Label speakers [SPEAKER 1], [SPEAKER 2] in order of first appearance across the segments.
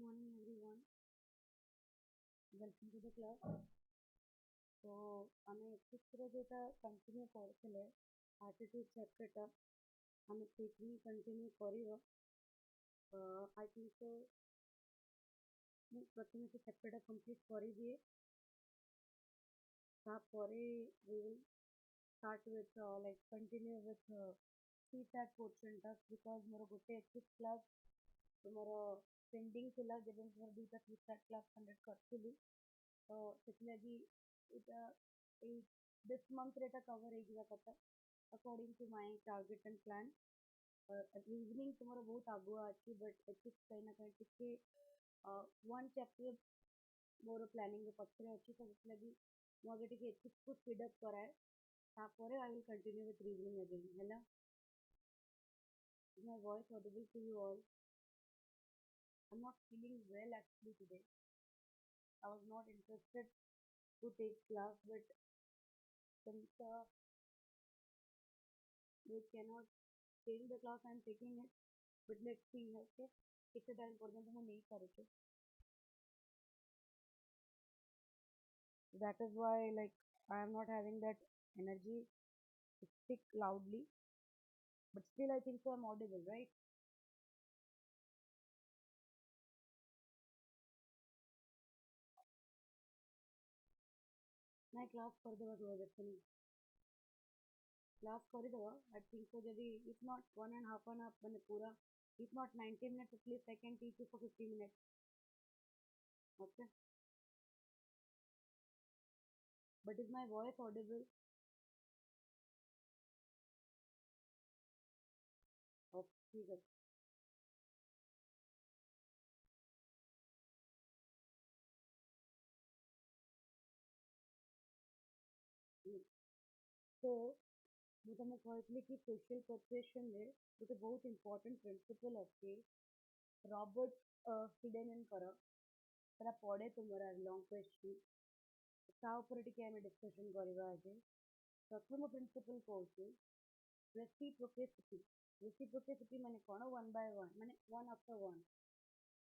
[SPEAKER 1] morning everyone. Welcome to the class. So ଆମେ ଏଥିରେ जोटा कंटिन्यू करथिले एप्टीट्यूड चैप्टर टा ଆମେ क्विकली कंटिन्यू करिवो आई थिंक सो ମୁଁ ପ୍ରଥମେ ସେ ଚैप्टर ଟା कंप्लीट करि दिए तापरे we will start with like continue with CSAT portion टा because मोर गोटे एथिक्स क्लास मोर पेंडिंग थिला जेबे मोर दुटा CSAT क्लास कंडक्ट करथिली तो सेतलागी इटा this month रेटा कवर हो जिवा कथा according to my target and plan reasoning तुम्हारा बहुत आगुआ अच्छी but ethics कहीं ना कहीं टिके one chapter मोर प्लानिंग के पछरे अच्छी तो सेतलागी मो आगे टिके ethics को स्पीड अप कराए तापरे I will continue with reasoning again हैला. Is my voice audible to you all? I'm not feeling well actually today. I was not interested to take class but since we cannot take the class I'm taking it but let's see okay कितने time पर्यंत मैं नहीं करूँगी. That is why like I am not having that energy to speak loudly but still I think so I'm audible right. मैं class कर देवा तो actually class कर देवा I think so यदि if not 1.5 मैंने पूरा if not 90 minutes at least I can teach you for 50 minutes. Okay. But is my voice audible? Okay, ठीक है. So ମୁଁ ତମକୁ କହିଥିଲି କି social persuasion ରେ ଗୋଟେ ବହୁତ important principle ଅଛି ରବର୍ଟ ହିଡେନଙ୍କର ସେଟା ପଢେ ତୁମର ଲଙ୍ଗ क्वेश्चन ତା ଉପରେ ଟିକେ ଆମେ डिस्कशन କରିବା ଆଜି. प्रथम प्रिंसिपल कौची reciprocity. reciprocity माने कौन one by one माने one after one.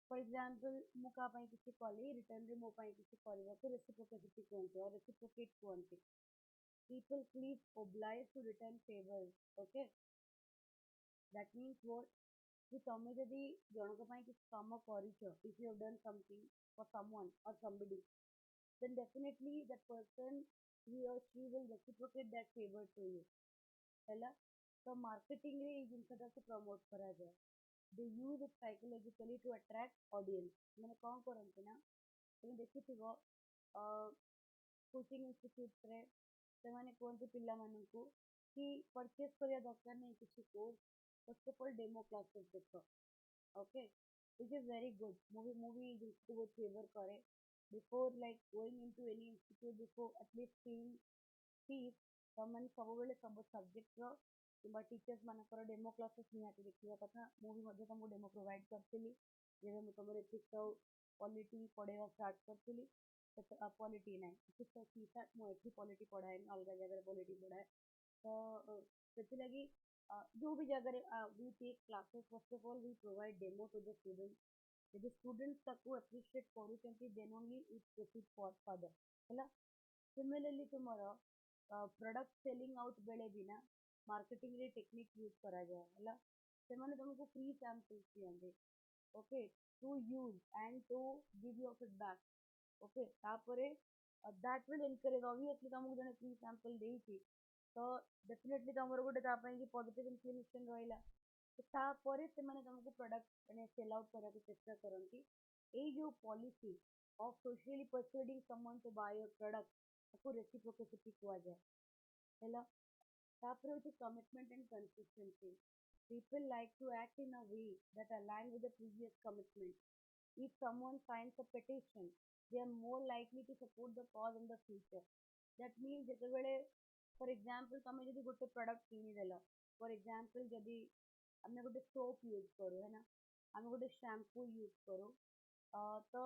[SPEAKER 1] For example मु का ପାଇଁ କିଛି कली रिटर्न रे मो ପାଇଁ କିଛି କରିବାକୁ reciprocity कहନ୍ତି और reciprocate कहନ୍ତି. People please oblige to return favors. Okay, that means what कि तमे जदि जनक ପାଇଁ କିଛି କାମ କରିଛ if you have done something for someone or somebody then definitely that person he or she will reciprocate that favor to you ହେଲା. तो marketing रे এই জিনিসটা को promote करा जाए. They use it psychologically to attract audience. ମାନେ କଣ କରନ୍ତି ନା ତମେ ଦେଖିଥିବ कोचिंग इंस्टीट्यूट रे ସେମାନେ କୁହନ୍ତି ପିଲାମାନଙ୍କୁ कि परचेज करिया दरकार नहीं किसी course first of all demo classes देखो. Okay, which is very good. Movie जिसको वो फेवर करे before like going into any institute before at least seeing fees तमन सबବେଳେ सब सब्जेक्ट रो किंबा टीचर्स मानकर डेमो क्लासेस निहाती देखिवा कथा. मु भी मध्ये तुमको डेमो प्रोवाइड करथिली जेबे मु तमरे एथिक्स और पॉलिटी पढेवा स्टार्ट करथिली तो पॉलिटी नहीं एथिक्स और सीसा मु एथि पॉलिटी पढ़ाए अलग जगह पॉलिटी पढ़ाए तो सेति लगी जो भी जगह we take classes first of all we provide demo to the students. यदि स्टूडेंट्स ताको अप्रिशिएट करूचंती then only it proceed further ହେଲା. सिमिलरली तुम्हारा प्रोडक्ट सेलिंग आउट बेले बिना मार्केटिंग रे टेक्निक यूज करा जाए ହେଲା. ସେମାନେ तुमको फ्री सैंपल्स दियंगे okay to use and to give your feedback. Okay तापरे दैट विल एनकरेज ऑब्वियसली तुमको जने फ्री सैंपल देइची तो डेफिनेटली तमर गोटे ता ପାଇଁ कि पॉजिटिव इंक्लिनेशन रहिला तो तापरे ସେମାନେ तुमको प्रोडक्ट माने सेल आउट करा के चेष्टा करंती. ए जो policy of socially persuading someone to buy your product ताको रेसिप्रोसिटी कुआ जाए हैला. तापरे होची commitment and consistency. People like to act in a way that align with the previous commitment. If someone signs a petition, they are more likely to support the cause in the future. That means ଯେତେବେଳେ for example ତମେ ଯଦି ଗୋଟେ product କିଣିଦେଲ for example ଯଦି ଆମେ ଗୋଟେ soap use करू है ना ଆମେ ଗୋଟେ shampoo use करू तो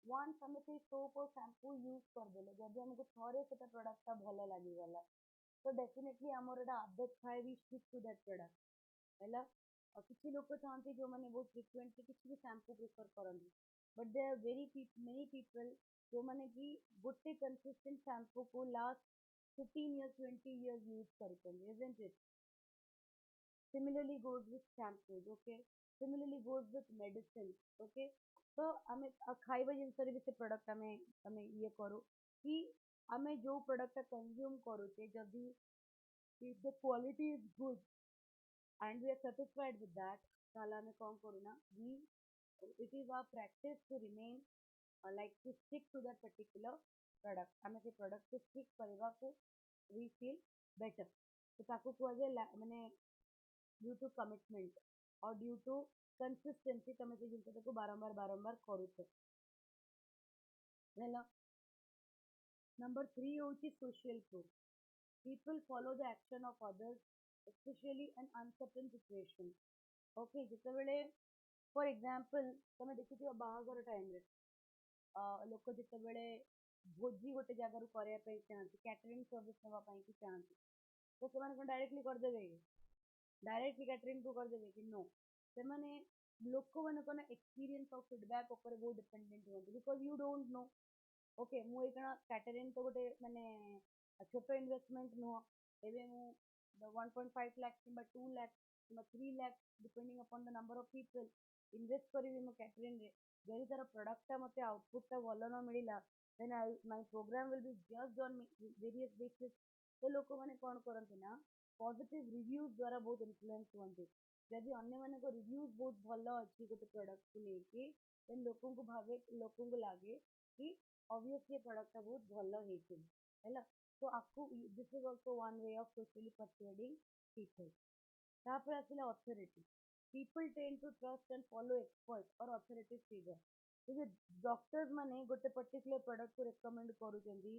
[SPEAKER 1] once ଆମେ ସେଇ soap और shampoo use କରିଦେଲେ ଯଦି ଆମକୁ ଥରେ ସେଟା product ଟା ଭଲ ଲାଗିଗଲା तो definitely ଆମର ଏଟା आदत ଥାଏ we stick to that product ହେଲା. और କିଛି ଲୋକ ଥାନ୍ତି ଯୋଉମାନେ ବହୁତ frequently କିଛି ବି shampoo prefer କରନ୍ତି but there are many people जो माने कि गोटे consistent shampoo को last 15 years 20 years use करते isn't it? Similarly goes with shampoos, okay? Similarly goes with medicine, okay? So ଆମେ ଖାଇବା ଜିନିଷରେ ବି ସେ product ଆମେ ଇଏ କରୁ କି ଆମେ ଯୋଉ product ଟା consume କରୁଛେ ଯଦି if the quality is good and we are satisfied with that ତାହେଲେ ଆମେ କଣ କରୁନା we it is our practice to remain like to stick to that particular product ଆମେ ସେ product କୁ stick କରିବାକୁ we feel better ତ ତାକୁ କୁହାଯାଏ ମାନେ due to commitment or due to consistency ତମେ ସେ ଜିନିଷଟାକୁ ବାରମ୍ବାର କରୁଛ ହେଲା number 3 ହଉଛି social proof people follow the action of others especially in uncertain situations okay ଯେତେବେଳେ for example ତମେ ଦେଖିଥିବ ବାହାଘର ଟାଇମରେ ଲୋକ ଯେତେବେଳେ ଭୋଜି ଗୋଟେ ଜାଗାରୁ କରିବା ପାଇଁ ଚାହାନ୍ତି କ୍ୟାଟରିଂ ସର୍ଭିସ ନେବା ପାଇଁ କି ଚାହାନ୍ତି ତ ସେମାନେ କଣ ଡାଇରେକ୍ଟଲି କରିଦେବେ ଡାଇରେକ୍ଟଲି କ୍ୟାଟରିଂ କୁ କରିଦେବେ କି नो ସେମାନେ ଲୋକମାନଙ୍କ ନା ଏକ୍ସପିରିଏନ୍ସ ଆଉ ଫିଡବ୍ୟାକ୍ ଉପରେ ବହୁତ ଡିପେଣ୍ଡେଣ୍ଟ ହୁଅନ୍ତି because you don't know okay ମୁଁ ଏଇନା କ୍ୟାଟରିଂ ତ ଗୋଟେ ମାନେ ଛୋଟ ଇନଭେଷ୍ଟମେଣ୍ଟ ନୁହଁ ଏବେ ମୁଁ 1.5 ଲାख କିମ୍ବା 2 ଲାख କିମ୍ବା 3 lakh depending upon the number of people invest କରିବି ମୋ କ୍ୟାଟରିଂରେ ଯଦି ତାର ପ୍ରଡକ୍ଟଟା ମତେ ଆଉଟପୁଟଟା ଭଲ ନ ମିଳିଲା then my program will be judged on various basis ତ ଲୋକମାନେ କଣ କରନ୍ତି ନା ପଜିଟିଭ ରିଭ୍ୟୁଜ ଦ୍ୱାରା ବହୁତ ଇନଫ୍ଲୁଏନ୍ସ ହୁଅନ୍ତି ଯଦି ଅନ୍ୟମାନଙ୍କ ରିଭ୍ୟୁଜ ବହୁତ ଭଲ ଅଛି ଗୋଟେ ପ୍ରଡକ୍ଟକୁ ନେଇକି ଦେନ୍ ଲୋକଙ୍କୁ ଲାଗେ କି obviously ପ୍ରଡକ୍ଟଟା ବହୁତ ଭଲ ହେଇଥିବ ହେଲା ତ ଆକୁ this is also one way of socially persuading people ତାପରେ ଆସିଲା authority people tend to trust and follow experts or authoritative figure ଯଦି ଡକ୍ଟର୍ସ ମାନେ ଗୋଟେ particular product କୁ recommend କରୁଛନ୍ତି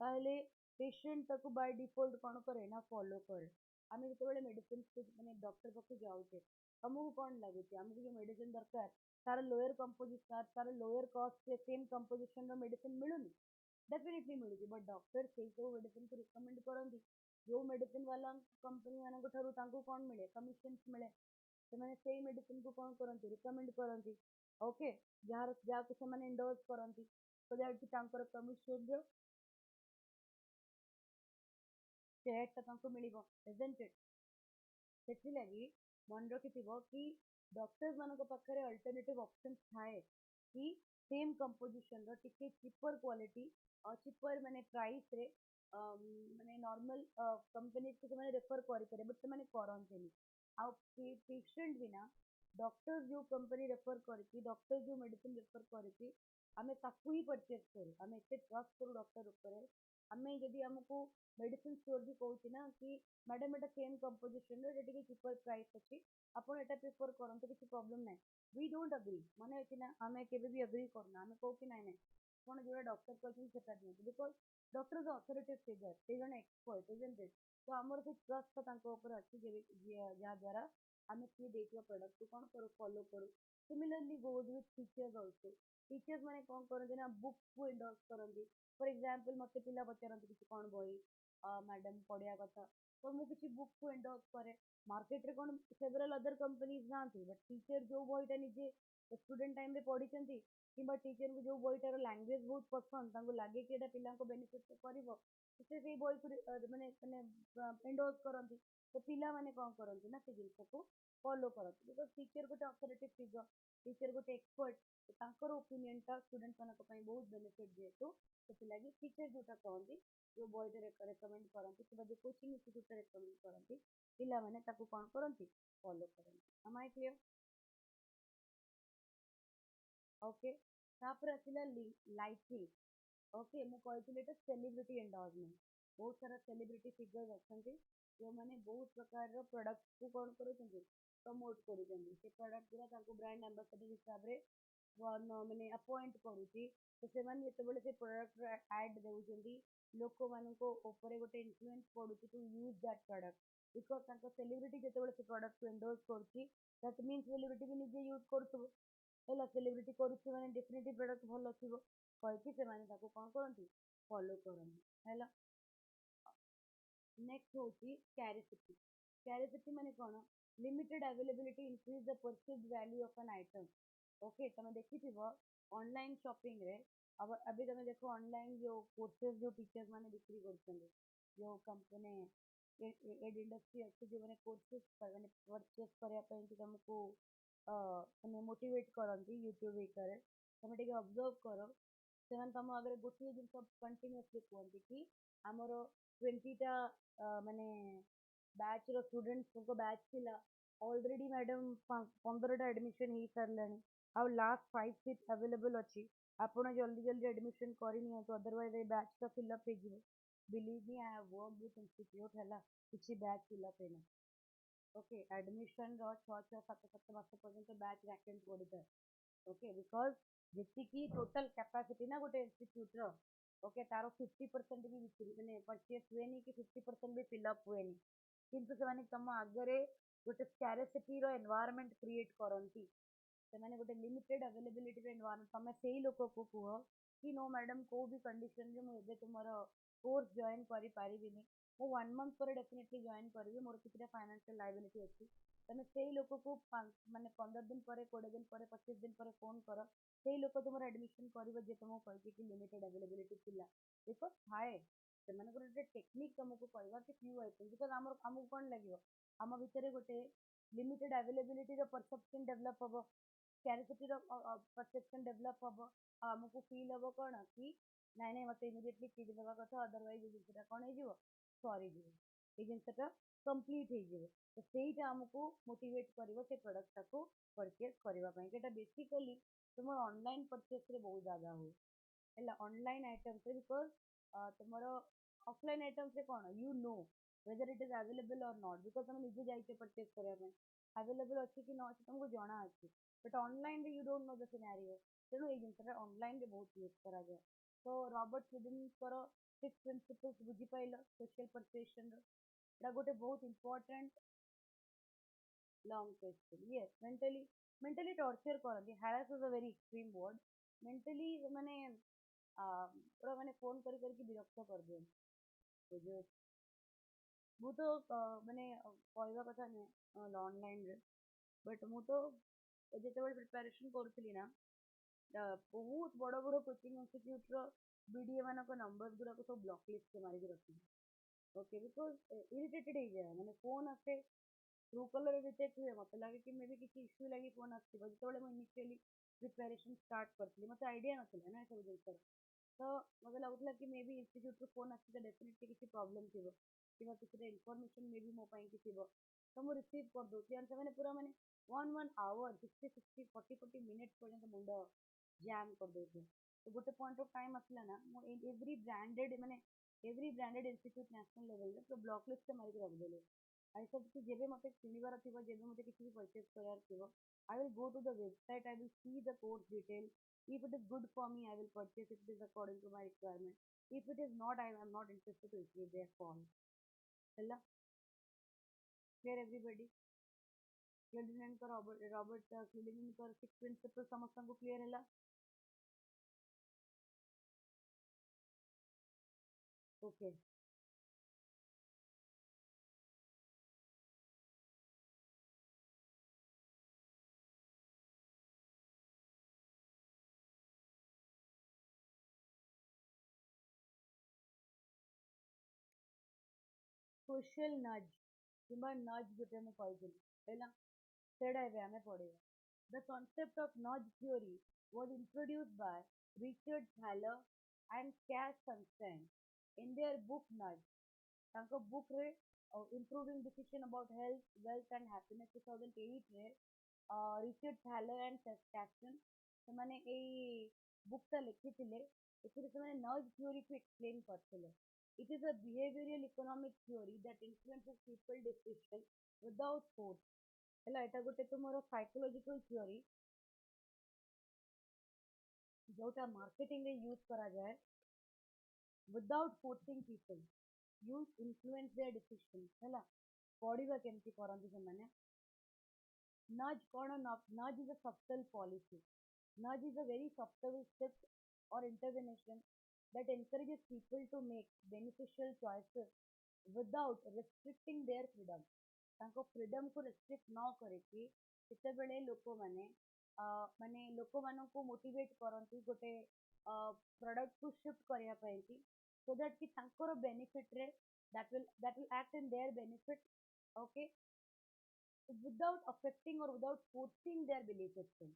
[SPEAKER 1] ତାହେଲେ patient ତାକୁ by default କଣ କରେ ନା follow କରେ ଆମେ ଯେତେବେଳେ medicine ମାନେ ଡକ୍ଟର ପାଖକୁ ଯାଉଛେ ଆମକୁ କଣ ଲାଗୁଛି ଆମକୁ ଯୋଉ medicine ଦରକାର ତାର lower composition ତାର lower cost ରେ same composition ର medicine ମିଳୁନି definitely ମିଳୁଛି but ଡକ୍ଟର ସେଇ ସବୁ medicine କୁ recommend କରନ୍ତି ଯୋଉ medicine ବାଲା company ମାନଙ୍କ ଠାରୁ ତାଙ୍କୁ କଣ ମିଳେ commissions ମିଳେ ସେମାନେ ସେଇ medicine କୁ କଣ କରନ୍ତି recommend କରନ୍ତି ଓକେ ଯାହାକୁ ସେମାନେ endorse କରନ୍ତି so that କି ତାଙ୍କର commission ର share ଟା ତାଙ୍କୁ ମିଳିବ isn't it ସେଥିଲାଗି ମନେ ରଖିଥିବ କି ଡକ୍ଟର୍ସ ମାନଙ୍କ ପାଖରେ ଅଲ୍ଟରନେଟିଭ ଅପସନ୍ସ ଥାଏ କି ସେମ୍ କମ୍ପୋଜିସନ ର ଟିକେ ଚିପର କ୍ୱାଲିଟି ଚିପର ମାନେ ପ୍ରାଇସ ରେ ମାନେ ନର୍ମାଲ କମ୍ପାନିଜ କୁ ସେମାନେ ରେଫର କରିପାରିବେ ବଟ୍ ସେମାନେ କରନ୍ତିନି ଆଉ ପେସେଣ୍ଟ ବି ନା ଡକ୍ଟର ଯୋଉ କମ୍ପାନୀ ରେଫର କରିଛି ଡକ୍ଟର ଯୋଉ ମେଡିସିନ ରେଫର କରିଛି ଆମେ ତାକୁ ହିଁ ପରଚେଜ କରୁ ଆମେ ଏତେ ଟ୍ରଷ୍ଟ କରୁ ଡକ୍ଟର ଉପରେ ଆମେ ଯଦି ଆମକୁ ମେଡିସିନ ଷ୍ଟୋର ବି କହୁଛି ନା କି ମ୍ୟାଡାମ ଏଟା ସେମ୍ କମ୍ପୋଜିସନ ର ଏଟା ଟିକେ ଚିପର ପ୍ରାଇସ୍ ଅଛି ଆପଣ ଏଟା ପ୍ରିଫର କରନ୍ତୁ କିଛି ପ୍ରୋବ୍ଲେମ ନାହିଁ we don't agree ମାନେ ଅଛି ନା ଆମେ କେବେ ବି agree କରୁନା ଆମେ କହୁ କି ନାଇଁ ନାଇଁ ଆପଣ ଯୋଉଟା ଡକ୍ଟର କହିଛନ୍ତି ସେଟା ଦିଅନ୍ତୁ because doctor is authority figure ସେ ଜଣେ ଏକ୍ସପର୍ଟ isn't it ତ ଆମର ସେ ଟ୍ରଷ୍ଟ ତାଙ୍କ ଉପରେ ଅଛି ଯାହା ଦ୍ୱାରା ଆମେ ସିଏ ଦେଇଥିବା ପ୍ରଡକ୍ଟ କୁ କଣ କରୁ ଫଲୋ କରୁ similarly goes with teachers also teachers ମାନେ କଣ କରନ୍ତି ନା ବୁକ୍ କୁ ଏଣ୍ଡୋର୍ସ କରନ୍ତି ଫର ଏକ୍ସାମ୍ପଲ ମତେ ପିଲା ପଚାରନ୍ତି କିଛି କଣ ବହି ମ୍ୟାଡାମ ପଢିବା କଥା ତ ମୁଁ କିଛି ବୁକ୍ କୁ ଏଣ୍ଡୋର୍ସ କରେ ମାର୍କେଟରେ କଣ ସେଭରାଲ ଅଦର କମ୍ପାନିଜ ନାହାନ୍ତି ବଟ୍ ଟିଚର ଯୋଉ ବହିଟା ନିଜେ ଷ୍ଟୁଡେଣ୍ଟ ଟାଇମରେ ପଢିଛନ୍ତି କିମ୍ବା ଟିଚରଙ୍କୁ ଯୋଉ ବହିଟାର ଲାଙ୍ଗୁଏଜ ବହୁତ ପସନ୍ଦ ତାଙ୍କୁ ଲାଗେ କି ଏଟା ପିଲାଙ୍କ ବେନିଫିଟ କରିବ ସେ ସେଇ ବହିକୁ ମାନେ ମାନେ ଏଣ୍ଡୋର୍ସ କରନ୍ତି ତ ପିଲାମାନେ କଣ କରନ୍ତି ନା ସେ ଜିନିଷକୁ ଫଲୋ କରନ୍ତି ବିକଜ ଟିଚର ଗୋଟେ ଅଥରିଟି ଫିଗର ଟିଚର ଗୋଟେ ଏକ୍ସପର୍ଟ ତାଙ୍କର ଓପିନିଅନ ଟା ଷ୍ଟୁଡେଣ୍ଟ ମାନଙ୍କ ପାଇଁ ବହୁତ ବେନିଫିଟ ଯେହେତୁ ସେଥିଲାଗି ଟିଚର ଯୋଉଟା କହନ୍ତି ଯୋଉ ବହିଟା ରେକମେଣ୍ଡ କରନ୍ତି କିମ୍ବା ଯୋଉ କୋଚିଂ ଇନଷ୍ଟିଚ୍ୟୁଟ ରେକମେଣ୍ଡ କରନ୍ତି ପିଲାମାନେ ତାକୁ କଣ କରନ୍ତି ଫଲୋ କରନ୍ତି am I clear ଓକେ ତାପରେ ଆସିଲା ଲାଇଫି ଓକେ ମୁଁ କହିଥିଲି ଏଟା ସେଲିବ୍ରିଟି ଏଣ୍ଡୋର୍ସମେଣ୍ଟ ବହୁତ ସାରା ସେଲିବ୍ରିଟି ଫିଗର ଅଛନ୍ତି ଯୋଉମାନେ ବହୁତ ପ୍ରକାରର ପ୍ରଡକ୍ଟ କୁ କଣ କରୁଛନ୍ତି ପ୍ରମୋଟ କରୁଛନ୍ତି ସେ ପ୍ରଡକ୍ଟ ଗୁରା ତାଙ୍କୁ ବ୍ରାଣ୍ଡ ଆମ୍ବାସଡର ହିସାବରେ ମାନେ ଆପଏଣ୍ଟ କରୁଛି ତ ସେମାନେ ଯେତେବେଳେ ସେ ପ୍ରଡକ୍ଟର ଆଡ ଦଉଛନ୍ତି ଲୋକମାନଙ୍କ ଉପରେ ଗୋଟେ ଇନଫ୍ଲୁଏନ୍ସ ପଡୁଛି to use that product because ତାଙ୍କ ସେଲିବ୍ରିଟି ଯେତେବେଳେ ସେ ପ୍ରଡକ୍ଟକୁ ଏଣ୍ଡୋର୍ସ କରୁଛି ଦ୍ୟାଟ ମିନ୍ସ ସେଲିବ୍ରିଟି ବି ନିଜେ ୟୁଜ କରୁଥିବ ହେଲା ସେଲିବ୍ରିଟି କରୁଛି ମାନେ ଡେଫିନେଟଲି ପ୍ରଡକ୍ଟ ଭଲ ଥିବ କହିକି ସେମାନେ ତାକୁ କଣ କରନ୍ତି ଫଲୋ କରନ୍ତି ହେଲା ନେକ୍ସଟ ହଉଛି ସ୍କାରିସିଟି ସ୍କାରିସିଟି ମାନେ କଣ limited availability increase the perceived value of an item okay ତମେ ଦେଖିଥିବ ऑनलाइन शॉपिंग रे अब अभी तुम देखो ऑनलाइन जो कोर्सेज जो टीचर्स माने बिक्री करछन जो कंपनी एड इंडस्ट्री अच्छी जो मैंने कोर्सेज मैंने परचेस करया ପାଇଁ कि तुमको ମାନେ मोटिवेट करंती यूट्यूब करे तुम टिके ऑब्जर्व करो ସେମାନେ ତମ ଆଗରେ ଗୋଟିଏ ଜିନିସ କଣ୍ଟିନ୍ୟୁଅସଲି କୁହନ୍ତି କି ଆମର 20ଟା ମାନେ ବ୍ୟାଚର ଷ୍ଟୁଡେଣ୍ଟଙ୍କ ବ୍ୟାଚ୍ ଥିଲା ଅଲରେଡି ମ୍ୟାଡମ୍ 15ଟା ଆଡମିସନ ହେଇ ସାରିଲାଣି ଆଉ ଲାଷ୍ଟ 5 ସିଟ୍ ଆଭେଲେବल ଅଛି ଆପଣ ଜଲ୍दी ଜଲ୍दी ଆଡମିସନ କରିନିଅନ୍ତୁ ଅଦରୱାଇଜ ଏଇ ବ୍ୟାଚଟା ଫିଲ୍ଅପ୍ ହେଇଯିବ ବିଲିଭ୍ ମି ଆଇ ହାଭ୍ ୱର୍କଡ ୱିଥ୍ ଇନଷ୍ଟିଟ୍ୟୁଟ ହେଲା କିଛି ବ୍ୟାଚ୍ ଫିଲ୍ଅପ୍ ହେଇନି ओके एडमिशन रो 6 6 7 7 मास पर्यंत बैच वैकेंट पड़िଥାଏ ओके बिकॉज ଯେତିକି ଟୋଟାଲ कैपेसिटी ना गोटे इंस्टीट्यूट रो ओके तारो 50% भी बिक्री माने परचेस हुएनी कि 50% भी फिल अप हुएनी किंतु ସେମାନେ ତମ ଆଗରେ ଗୋଟେ ସ୍କାରେସିଟି ର एनवायरनमेंट क्रिएट କରନ୍ତି ସେମାନେ ଗୋଟେ लिमिटेड अवेलेबिलिटी ର एनवायरनमेंट ତମେ ସେଇ ଲୋକକୁ କୁହ कि नो मैडम को भी कंडीशन रे ମୁଁ ଏବେ ତୁମର कोर्स जॉइन करि परिबिनी ମୁଁ 1 मंथ पर डेफिनेटली जॉइन करिवि मोर किछटा फाइनेंशियल लायबिलिटी अछि तमे सेही लोक को माने 15 दिन पर 20 दिन पर 25 दिन पर फोन करो सेही लोक तुमर एडमिशन करिवो जे तुमको कहि कि लिमिटेड अवेलेबिलिटी थिला बिकॉज़ हाय ସେମାନେ ଗୋଟେ टेक्निक तुमको कहबा कि फ्यू आइटम बिकॉज़ हमको कोन लागिवो हम भितरे गोटे लिमिटेड अवेलेबिलिटी रो परसेप्शन डेवलप हबो स्कैरिसिटी रो परसेप्शन डेवलप हबो हमको फील हबो कोन कि ନାଇଁ ନାଇଁ ମତେ ଇମିଡିଏଟଲି କିଣି ଦେବା କଥା ଅଦରୱାଇଜ ଏ ଜିନିଷଟା କଣ ହେଇଯିବ ସରିଯିବ এই ଜିନିଷଟା କମ୍ପ୍ଲିଟ୍ ହେଇଯିବ ତ ସେଇଟା ଆମକୁ ମୋଟିଭେଟ୍ କରିବ ସେ ପ୍ରଡକ୍ଟଟାକୁ ପରଚେସ୍ କରିବା ପାଇଁ ସେଟା ବେସିକାଲି ତୁମର ଅନଲାଇନ୍ ପରଚେସ୍ରେ ବହୁତ ଜାଗା ହୁଏ ହେଲା ଅନଲାଇନ୍ ଆଇଟମ୍ସରେ ବିକଜ ତୁମର ଅଫଲାଇନ୍ ଆଇଟମ୍ସରେ କ'ଣ you know whether it is available or not because ତମେ ନିଜେ ଯାଇଛ ପରଚେସ୍ କରିବା ପାଇଁ available ଅଛି କି ନ ଅଛି ତମକୁ ଜଣା ଅଛି ବଟ୍ ଅନଲାଇନରେ you don't know the scenario ତେଣୁ ଏଇ ଜିନିଷଟା ଅନଲାଇନରେ ବହୁତ ୟୁଜ୍ କରାଯାଏ ତ ରବର୍ଟ କିଡିଙ୍କର 6 प्रिंसिपल्स बुझिपाइल सोशल परसुएशन एटा गोटे बहुत important long question yes mentally torture करती harass is a very extreme word mentally माने पूरा माने फोन करी करके विरक्त कर दिए बुझे ମୁଁ ତ ମାନେ କହିବା କଥା ନୁହେଁ ଅନଲାଇନରେ ବଟ୍ ମୁଁ ତ ଯେତେବେଳେ ପ୍ରିପାରେସନ୍ କରୁଥିଲି ନା ବହୁତ ବଡ଼ ବଡ଼ କୋଚିଂ ଇନଷ୍ଟିଟ୍ୟୁଟର ବିଡ଼ିଏ ମାନଙ୍କ ନମ୍ବର ଗୁଡ଼ାକ ସବୁ ବ୍ଲକ୍ ଲିଷ୍ଟରେ ମାରିକି ରଖିଛି ओके बिकॉज इरिटेटेड ହେଇଯାଏ ମାନେ ଫୋନ୍ ଆସେ ट्रू कलर रिजेक्ट हुए मत लगे कि मे भी किसी इश्यू लगी फोन आसो जो इनिशियली प्रिपेरेसन स्टार्ट करती मत आइडिया ना सब जिन तो मत लगुला कि मे भी इन्यूट फोन आसी डेफिनेटली किसी प्रोब्लेम थी कि किसी इनफर्मेशन मे भी मो कि थी तो मुझे रिसीव कर दूसरी एंड से पूरा मैंने 1 1 आवर 60 60 40 मिनिट्स पर्यंत मुंड जाम कर देते तो गोटे पॉइंट ऑफ टाइम आसला ना एवरी ब्रांडेड माने every branded institute national level तो ब्लॉक लिस्ट से मारिक रखदेली आई सब कि जेबे मते किनिबार थिबो जेबे मते किछि भी परचेस करार थिबो I will go to the website I will see the course detail if it is good for me I will purchase it. It is according to my requirement if it is not I am not interested to receive their call hella clear everybody Ferdinand का Robert Kiyosaki का 6 principles समस्त को clear hella okay social nudge किंबा nudge Jote मैं कहूँ है सेड़ा ଏବେ ଆମେ ପଢିବା the concept of nudge theory was introduced by Richard Thaler and Cass Sunstein in their book Nudge ତାଙ୍କ book ରେ improving decision about health wealth and happiness 2008 ରେ Richard Thaler and Caston ସେମାନେ ଏଇ book ଟା ଲେଖିଥିଲେ ଏଥିରେ ସେମାନେ nudge theory କୁ explain କରିଥିଲେ it is a behavioral economic theory that influences people decision without force ହେଲା ଏଟା ଗୋଟେ ତୁମର ସାଇकोलॉजिकल थियोरी जोटा मार्केटिंग रे यूज करा जाए without forcing people use influence there decision हैला पढ़िबा केमती करंती से माने nudge cone nudge is a subtle policy nudge is a very subtle step or intervention that encourages people to make beneficial choices without restricting their freedom ତାଙ୍କ freedom को restrict न करके ସେତେବେଳେ ଲୋକମାନେ माने लोक मानक मोटिवेट करती गोटे प्रोडक्ट को शिफ्ट करने पाई सो दैट कि तांकर बेनिफिट रे that will act in their benefit. Okay, without affecting or without forcing their belief system.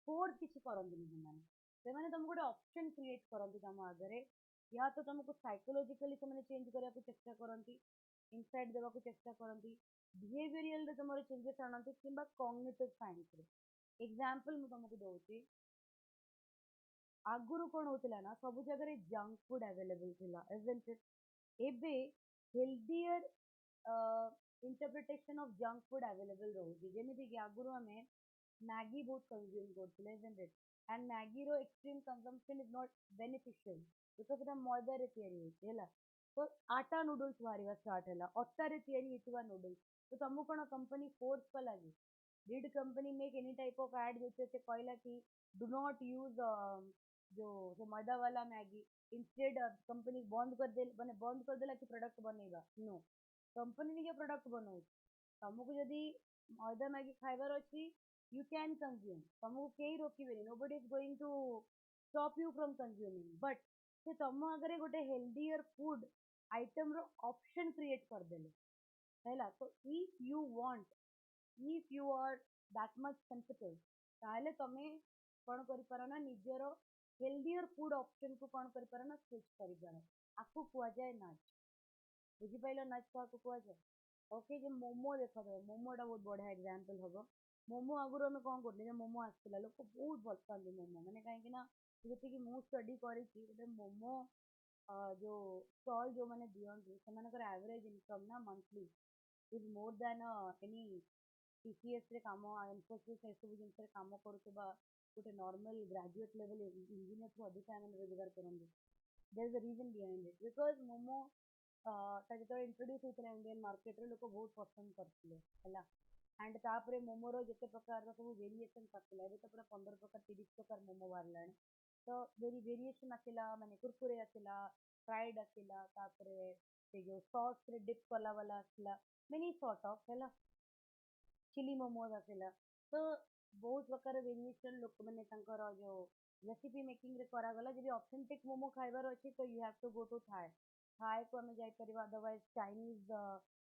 [SPEAKER 1] Force किसी करंतुनी ସେମାନେ ତମକୁ ଗୋଟେ ଅପସନ କ୍ରିଏଟ କରନ୍ତି ତମ ଆଗରେ या तो तुमको साइकोलॉजिकली ସେମାନେ ଚେଞ୍ଜ କରିବାକୁ ଚେଷ୍ଟା କରନ୍ତି ଇନସାଇଟ୍ ଦେବାକୁ ଚେଷ୍ଟା କରନ୍ତି ବିହେଭିୟରାଲ ରେ ତମର ଚେଞ୍ଜେସ୍ ଆଣନ୍ତି କିମ୍ବା କଗ୍ନିଟିଭ ସାଇନ୍ସ ରେ एग्जांपल ମୁଁ ତମକୁ ଦଉଛି ଆଗରୁ କଣ ହଉଥିଲା ନା ସବୁ ଜାଗାରେ ଜଙ୍କ ଫୁଡ ଆଭେଲେବଲ ଥିଲା isn't it? ଏବେ healthier interpretation of junk food available रोचे जमीती कि आगुरी आम मैगी बहुत कंज्यूम करते isn't it? एंड मैगी रो extreme consumption is not beneficial because এটা ময়দাରେ ତିଆରି ହେଇଛି ହେଲା ତ ଆଟା ନୁଡଲ୍ସ ବାହାରିବା ଷ୍ଟାର୍ଟ ହେଲା ଅଟାରେ ତିଆରି ହେଇଥିବା ନୁଡଲ୍ସ ତ ତମକୁ କଣ कंपनी फोर्स कला कि did company make any type of ad जो से कहला कि डू नॉट यूज जो मैदा वाला मैगी इंस्टेड कंपनी बंद कर दे माने बंद कर देला कि प्रोडक्ट बनेगा नो कंपनी निज प्रोडक्ट बनाऊ तुमको जदि मैदा मैगी खाइबार अच्छी यू कैन कंज्यूम तुमको कहीं रोकबे nobody is going to stop you from consuming but से तुम आगे गोटे हेल्दियर फूड आइटम रो ऑप्शन क्रिएट कर देले है तो if you want if you are that much sensitive ताहले तमे कौन कर ना निजर हेल्दियर फूड ऑप्शन को कौन कर ना स्विच कर आपको कुआ जाए नाच बुझिपाइल नाच क्या कुआ जाए ओके जो मोमो देख मोमोटा बहुत बढ़िया एग्जांपल हम मोमो आगुरी आम कौन कर मोमो आसला लोक बहुत भल पाती मोमो मैंने कहीं जी मुझे स्टडी कर मोमो जो स्टॉल जो मैंने दिखती से एवरेज इनकम ना monthly is more than any TCS रे काम इनफोसिस एसबू जिन काम करुवा गोटे नॉर्मल ग्रेजुएट लेवल इंजीनियर ठू अधिक रोजगार करेंगे there is a reason behind it because momo जो इंट्रोड्यूस होता इंडियन मार्केट रे लोक बहुत पसंद करते है एंड तापर मोमोर जिते प्रकार सब वेरिएशन आसला तो पूरा 15 प्रकार 30 प्रकार मोमो बाहर तो वेरिएशन आसला माने कुरकुरे आसला फ्राइड आसला से जो सॉस रे डिप कला वाला आसला मेनी सॉर्ट ऑफ है चिली मोमोज आसला तो बहुत प्रकार वेरिएशन लोक मैंने जो रेसिपी मेकिंग रे करागला जब ऑथेंटिक मोमो खाइबार अच्छी तो you have to go to Thai Thai को आम जापर अदरवाइज चाइनीज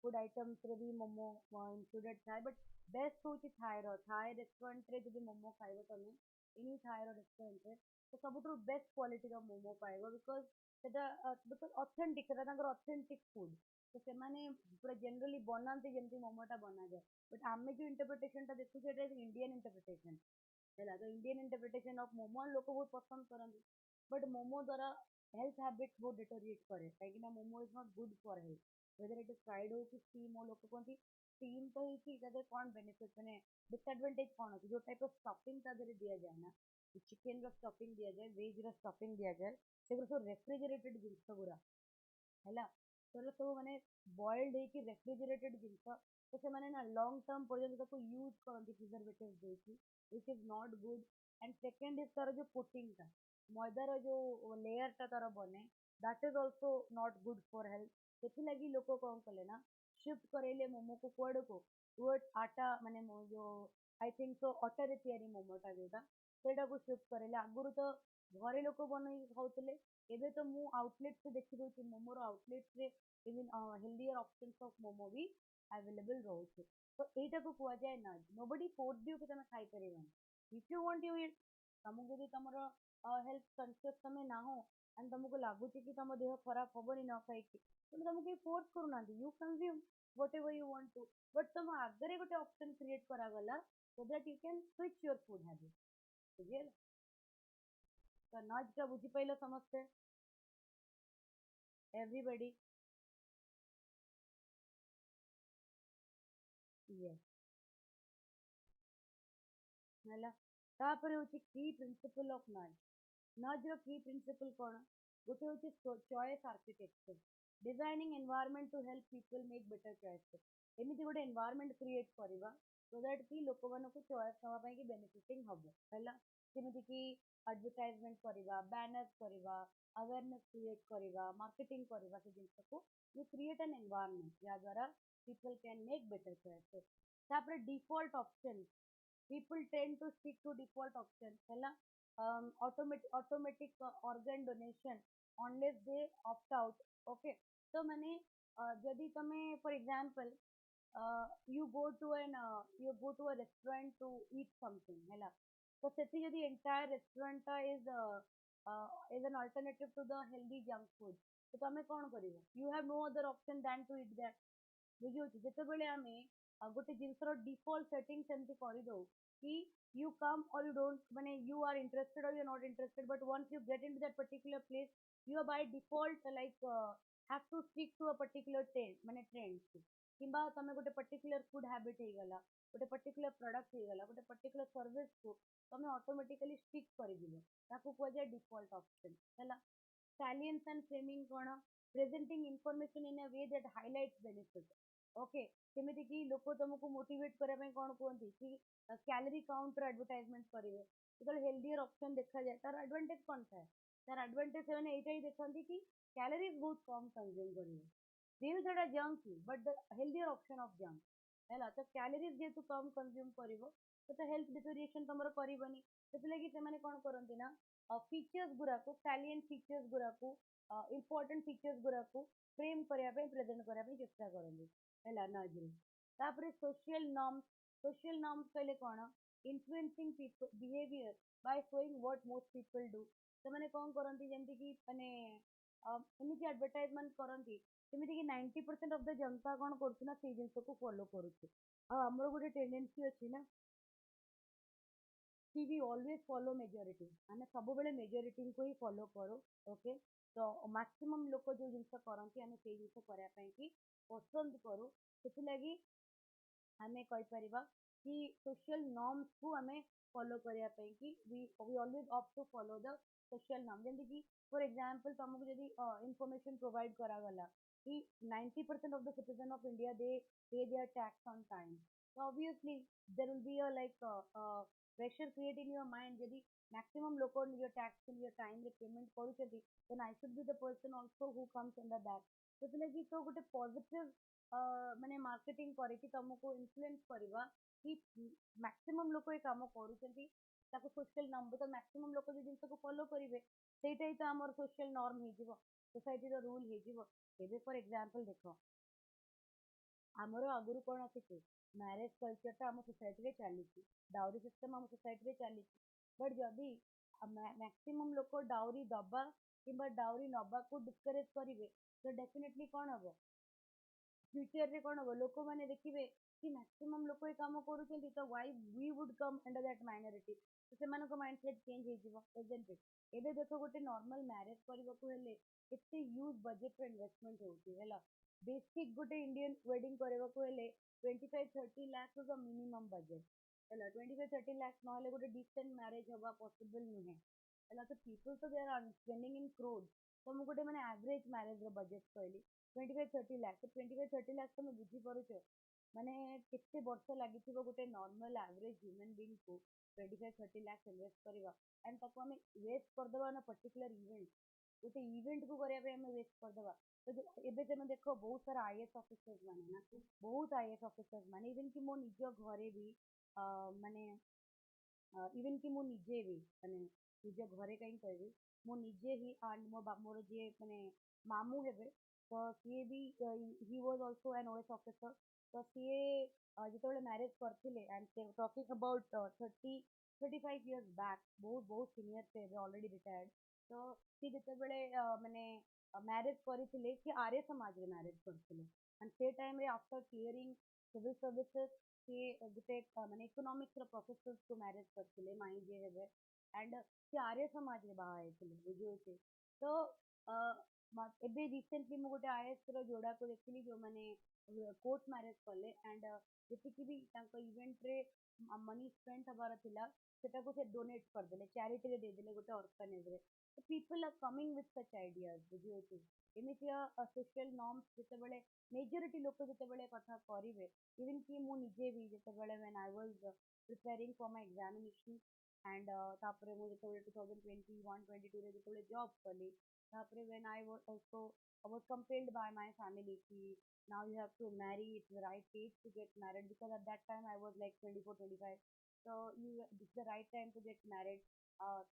[SPEAKER 1] फूड आइटम्स रे भी मोमो इंक्लूडेड थाए बट बेस्ट हूँ थाई रेस्टोरेंट रे जब मोमो खाइब तुम एनी थाई रेस्टोरेंट रे तो सब बेस्ट क्वालिटी मोमो पाइब because because authentic authentic food तो से पूरा जनरली बनाते जमी मोमोटा बना जाए बट आम जो इंटरप्रिटेशन देखुचे इंडियन इंटरप्रिटेशन है तो इंडियन इंटरप्रिटेशन ऑफ मोमो लोक बहुत पसंद करते बट मोमो द्वारा हेल्थ हैबिट्स बहुत डिटोरिएट करे कहीं momo is not good for health whether it is fried हो कि स्टीम हो लोक कहते स्टीम तो ही कौन बेनिफिट मैंने डिसएडवांटेज कौन अच्छे जो टाइप ऑफ स्टफिंग दि जाए ना चिकेन स्टफिंग दि जाए वेज स्टफिंग दि जाए से सब रेफ्रिजरेटेड जिनस गुरा है तो सब मैंने बॉइल्ड हो रेफ्रिजरेटेड जिनस तो से ना लॉन्ग टर्म पर्यटन यूज करती प्रिजर्वेटिव देखिए which is not good and second is तार जो पुटिंग था मैदार जो लेयर टा तार बने that is also not good for health से लगी लोक कौन कले ना शिफ्ट करेले मोमो को कुआड़ को टुवर्ड्स आटा माने जो आई थिंक सो अटारे तैयारी मोमोटा जोटा सेटा को शिफ्ट करेले आगुरी तो घरे लोक बन खाऊले एबे तो मु आउटलेट से देखी दूसरी मोमोर आउटलेट रे even healthier options of momo भी अवेलेबल रोचे तो यहीटा को कह जाए ना नोबडी फोर्स यू कि तुम खाई पार if you want you eat तुमको जब तुम हेल्थ कन्सियस तुम ना हो एंड तुमको लगुच कि तुम देह खराब हेनी न खाई तो तुमको फोर्स करूना you consume whatever you want to but तुम आगे गोटे ऑप्शन क्रिएट करागला so that you can switch your food habit बुझे तो नाचटा बुझीपाइल समस्ते एवरीबडी यस है तापर हूँ की प्रिंसिपल ऑफ नज नज रो की प्रिंसिपल कौन गोटे हूँ choice architecture designing environment to help people make better choices एमती गोटे एनवायरनमेंट क्रिएट करवा सो दैट कि लोक मानक चॉइस नापी कि बेनिफिटिंग हम है जमीती कि एडवर्टाइजमेंट करवा बैनर्स करवा अवेयरनेस क्रिएट करवा मार्केटिंग करवा से जिन को यू क्रिएट एन एनवायरनमेंट जहाँ द्वारा people can make better choices तापर default option people tend to stick to default options ହେଲା automatic organ donation unless they opt out. Okay, so ମାନେ ଯଦି ତମେ for example you go to a restaurant to eat something ହେଲା ତ ସେଠି ଯଦି entire restaurant ଟା is an alternative to the healthy junk food ତ ତମେ କଣ କରିବ? You have no other option than to eat that. ବୁଝିହଉଛି ଯେତେବେଳେ ଆମେ ଗୋଟେ ଜିନିଷର default setting ସେମିତି କରିଦଉ କି you come or you don't ମାନେ you are interested or you are not interested but once you get into that particular place you are by default like have to stick to a particular trend ମାନେ trend କିମ୍ବା ତମେ ଗୋଟେ particular food habit ହେଇଗଲା ଗୋଟେ particular product ହେଇଗଲା ଗୋଟେ particular service କୁ ତମେ automatically stick କରିଯିବ ତାକୁ କୁହାଯାଏ default option ହେଲା salience and framing କଣ presenting information in a way that highlights benefit okay ଯେମିତି କି ଲୋକ ତମକୁ ମୋଟିଭେଟ କରିବା ପାଇଁ କଣ କୁହନ୍ତି କି କ୍ୟାଲୋରି କାଉଣ୍ଟର ଆଡଭର୍ଟାଇଜମେଣ୍ଟ କରିବେ ଯେତେବେଳେ ହେଲ୍ଦିୟର ଅପସନ ଦେଖାଯାଏ ତାର ଆଡଭାଣ୍ଟେଜ କଣ ଥାଏ ତାର ଆଡଭାଣ୍ଟେଜ ସେମାନେ ଏଇଟା ହିଁ ଦେଖନ୍ତି କି କ୍ୟାଲୋରିଜ ବହୁତ କମ କନଜ୍ୟୁମ କରିବେ still ସେଟା ଜଙ୍କ ବଟ୍ ଦ ହେଲ୍ଦିୟର ଅପସନ ଅଫ ଜଙ୍କ ହେଲା ତ କ୍ୟାଲୋରିଜ ଯେହେତୁ କମ କନଜ୍ୟୁମ କରିବ ତ ହେଲ୍ଥ ଡିଟୋରିଏସନ ତମର କରିବନି ସେଥିଲାଗି ସେମାନେ କଣ କରନ୍ତି ନା ଫିଚର୍ସ ଗୁଡାକୁ ସାଲିଏଣ୍ଟ ଫିଚର୍ସ ଗୁଡାକୁ ଇମ୍ପୋର୍ଟାଣ୍ଟ ଫିଚର୍ସ ଗୁଡାକୁ ଫ୍ରେମ୍ କରିବା ପାଇଁ ପ୍ରେଜେଣ୍ଟ କରିବା ପାଇଁ ଚେଷ୍ଟା କରନ୍ତି ହେଲା ନଜରେ ତାପରେ social norms କହିଲେ କଣ influencing people behavior by showing what most people do ସେମାନେ କଣ କରନ୍ତି ଯେମିତି କି ମାନେ ଏମିତି ଆଡଭର୍ଟାଇଜମେଣ୍ଟ କରନ୍ତି ଯେମିତି କି 90% ଅଫ ଦ ଜନତା କଣ କରୁଛି ନା ସେଇ ଜିନିଷକୁ ଫଲୋ କରୁଛି ଆଉ ଆମର ଗୋଟେ ଟେଣ୍ଡେନ୍ସି ଅଛି ନା कि we always follow majority ଆମେ ସବୁବେଳେ majorityଙ୍କୁ ହିଁ follow କରୁ ଓକେ ତ maximum ଲୋକ ଯୋଉ ଜିନିଷ କରନ୍ତି ଆମେ ସେଇ ଜିନିଷ କରିବା ପାଇଁ କି ପସନ୍ଦ କରୁ ସେଥିଲାଗି ଆମେ କହିପାରିବା କି social norms କୁ ଆମେ follow କରିବା ପାଇଁ କି we always opt to follow the social norm ଯେମିତି କି for example ତମକୁ ଯଦି information provide କରାଗଲା କି 90% of the citizen of India they pay their tax on time so obviously there will be a like pressure create in your mind ଯଦି maximum ଲୋକ ନିଜ tax କୁ ନିଜ time ରେ payment କରୁଛନ୍ତି then I should be the person also who comes under that ସେଥିଲାଗି ତ ଗୋଟେ positive ମାନେ ମାର୍କେଟିଂ କରିକି ତମକୁ ଇନଫ୍ଲୁଏନ୍ସ କରିବା କି ମ୍ୟାକ୍ସିମମ୍ ଲୋକ ଏ କାମ କରୁଛନ୍ତି ତାକୁ ସୋସିଆଲ ନର୍ମ ତ ମ୍ୟାକ୍ସିମମ୍ ଲୋକ ଯୋଉ ଜିନିଷକୁ ଫଲୋ କରିବେ ସେଇଟା ହିଁ ତ ଆମର ସୋସିଆଲ ନର୍ମ ହେଇଯିବ ସୋସାଇଟିର ରୁଲ ହେଇଯିବ ଏବେ ଫର ଏକ୍ସାମ୍ପଲ ଦେଖ ଆମର ଆଗରୁ କଣ ଅଛି ମ୍ୟାରେଜ କଲଚରଟା ଆମ ସୋସାଇଟିରେ ଚାଲିଛି ଡାଉରି ସିଷ୍ଟମ ଆମ ସୋସାଇଟିରେ ଚାଲିଛି ବଟ୍ ଯଦି ମ୍ୟାକ୍ସିମମ୍ ଲୋକ ଡାଉରି ଦବା କିମ୍ବା ଡାଉରି ନବାକୁ ଡିସକରେଜ କରିବେ ତ ଡେଫିନେଟଲି କଣ ହବ ଫ୍ୟୁଚରରେ କଣ ହବ ଲୋକମାନେ ଦେଖିବେ କି ମ୍ୟାକ୍ସିମମ୍ ଲୋକ ଏ କାମ କରୁଛନ୍ତି ତ why we would come under that minority ତ ସେମାନଙ୍କ ମାଇଣ୍ଡ ସେଟ୍ ଚେଞ୍ଜ ହେଇଯିବ isn't it ଏବେ ଦେଖ ଗୋଟେ ନର୍ମାଲ ମ୍ୟାରେଜ କରିବାକୁ ହେଲେ କେତେ ହ୍ୟୁଜ ବଜେଟର ଇନଭେଷ୍ଟମେଣ୍ଟ ହଉଛି ହେଲା ବେସିକ ଗୋଟେ ଇଣ୍ଡିଆନ ୱେଡିଂ କରିବାକୁ ହେଲେ 25-30 ଲାଖ ର ମିନିମମ ବଜେଟ ହେଲା 25-30 ଲାଖ ନହେଲେ ଗୋଟେ ଡିସେଣ୍ଟ ମ୍ୟାରେଜ ହବା ପସିବଲ ନୁହେଁ ହେଲା ତ ପିପଲ ତ ଦେ ଆର୍ ସ୍ପେଣ୍ଡିଂ ଇନ୍ କ୍ରୋଡ୍ ତ ମୁଁ ଗୋଟେ ମାନେ ଆଭରେଜ ମ୍ୟାରେଜ ର ବଜେଟ କହିଲି 25-30 ଲାଖ ତ 25-30 ଲାଖ ତମେ ବୁଝିପାରୁଛ ମାନେ କେତେ ବର୍ଷ ଲାଗିଥିବ ଗୋଟେ ନର୍ମାଲ ଆଭରେଜ ହ୍ୟୁମାନ ବିଙ୍ଗ କୁ 25-30 ଲାଖ ଇନଭେଷ୍ଟ କରିବା ଆଣ୍ଡ ତାକୁ ଆମେ ୱେଷ୍ଟ କରିଦବା ନା ପର୍ଟିକୁଲାର ଇଭେଣ୍ଟ ଗୋଟେ ଇଭେଣ୍ଟ କୁ କରିବା ପାଇଁ ଆମେ ୱେଷ୍ଟ କରିଦବା ତ ଏବେ ତମେ ଦେଖ ବହୁତ ସାରା ଆଇଏଏସ୍ ଅଫିସର୍ସ ମାନେ ନା ବହୁତ ଆଇଏଏସ୍ ଅଫିସର୍ସ ମାନେ ଇଭେନ କି ମୋ ନିଜ ଘରେ ବି ମାନେ ଇଭେନ କି ମୁଁ ନିଜେ ବି ମାନେ ନିଜ ଘରେ କାହିଁ କହିବି ମୁଁ ନିଜେ ହିଁ ଆଣ୍ଡ ମୋର ଯିଏ ମାନେ ମାମୁଁ ହେବେ ତ ସିଏ ବି ହି ୱାଜ ଅଲସୋ ଆନ୍ ଓଏସ୍ ଅଫିସର ତ ସିଏ ଯେତେବେଳେ ମ୍ୟାରେଜ କରିଥିଲେ and talking about 35 years back ବହୁତ ବହୁତ ସିନିୟର ସେ ଏବେ ଅଲରେଡି ରିଟାୟାର୍ଡ ତ ସିଏ ଯେତେବେଳେ ମାନେ ମ୍ୟାରେଜ କରିଥିଲେ ସିଏ ଆର୍ୟ ସମାଜରେ ମ୍ୟାରେଜ କରିଥିଲେ ଆଣ୍ଡ ସେ ଟାଇମରେ ଆଫ୍ଟର କ୍ଲିୟରିଂ ସିଭିଲ ସର୍ଭିସେସ୍ ସିଏ ଗୋଟେ ମାନେ ଇକୋନୋମିକ୍ସର ପ୍ରଫେସରକୁ ମ୍ୟାରେଜ କରିଥିଲେ ମାଇଁ ଯିଏ ହେବେ ଆଣ୍ଡ ସେ ଆର୍ୟ ସମାଜରେ ବାହା ହେଇଥିଲେ ବୁଝିହଉଛି ତ ଏବେ ରିସେଣ୍ଟଲି ମୁଁ ଗୋଟେ ଆଇଏଏସ୍ ର ଯୋଡ଼ାକୁ ଦେଖିଲି ଯୋଉମାନେ କୋର୍ଟ ମ୍ୟାରେଜ କଲେ ଆଣ୍ଡ ଯେତିକି ବି ତାଙ୍କ ଇଭେଣ୍ଟରେ ମନି ସ୍ପେଣ୍ଡ ହବାର ଥିଲା ସେଟାକୁ ସେ ଡୋନେଟ କରିଦେଲେ ଚ୍ୟାରିଟିରେ ଦେଇଦେଲେ ଗୋଟେ ଅର୍ଫାନେଜରେ ତ people are coming with such ideas ବୁଝିହଉଛି ଏମିତିଆ ସୋସିଆଲ ନର୍ମସ ଯେତେବେଳେ ମେଜରିଟି ଲୋକ ଯେତେବେଳେ କଥା କରିବେ ଇଭେନ୍ କି ମୁଁ ନିଜେ ବି ଯେତେବେଳେ when I was preparing for my examination and ତାପରେ ମୁଁ ଯେତେବେଳେ 2021-22 ରେ ଯେତେବେଳେ ଜବ୍ କଲି ତାପରେ when I was also I was compelled by my family ki now you have to marry it's the right age to get married because at that time I was like 24-25 So this is the right time to get married.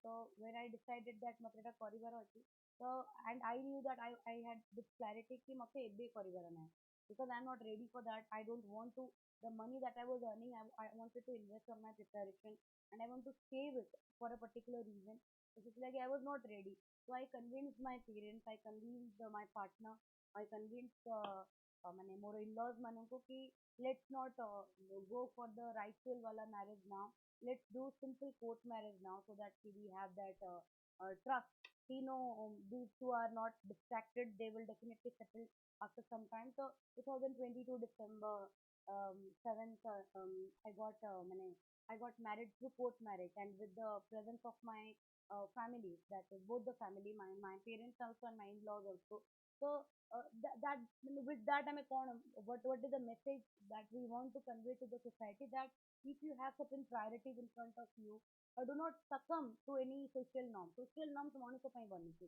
[SPEAKER 1] So when I decided that ମୋତେ ଏଟା କରିବାର ଅଛି, so and I knew that I had this clarity कि ମୋତେ ଏବେ କରିବାର ନାହିଁ, because I'm not ready for that. I don't want to the money that I was earning. I wanted to invest on my preparation, and I want to save it for a particular reason. So it's like I was not ready. So I convinced my parents. I convinced my partner. I convinced ମାନେ ମୋର in-laws ମାନଙ୍କୁ कि let's not go for the ritual wala marriage now. Let's do simple court marriage now, so that we have that trust. You know, these two are not distracted. They will definitely settle after some time. So 2022 December 7th, I got married through court marriage, and with the presence of my family, that is both the family, my parents also and my in-laws also. So that with that I mean, what is the message that we want to convey to the society, that if you have certain priorities in front of you, do not succumb to any social norm. Social norms ମଣିଷ ପାଇଁ ବନିଛି,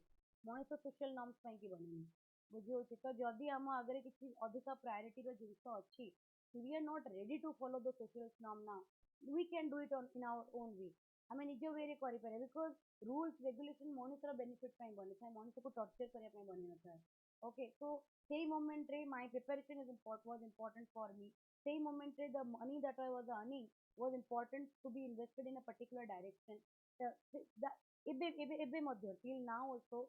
[SPEAKER 1] ମଣିଷ social norms ପାଇଁ କି ବନିନି, ବୁଝିହଉଛି? ତ ଯଦି ଆମ ଆଗରେ କିଛି ଅଧିକ ପ୍ରାୟୋରିଟିର ଜିନିଷ ଅଛି, we are not ready to follow the social norm now, we can do it in our own way. ଆମେ ନିଜ ୱେରେ କରିପାରିବା, ବିକଜ ରୁଲ୍ସ ରେଗୁଲେସନ ମଣିଷର ବେନିଫିଟ ପାଇଁ ବନିଥାଏ, ମଣିଷକୁ ଟର୍ଚର କରିବା ପାଇଁ ବନିନଥାଏ। Okay, so same moment my preparation was important for me. Same moment the money that I was earning was important to be invested in a particular direction. The ebe madhya till now also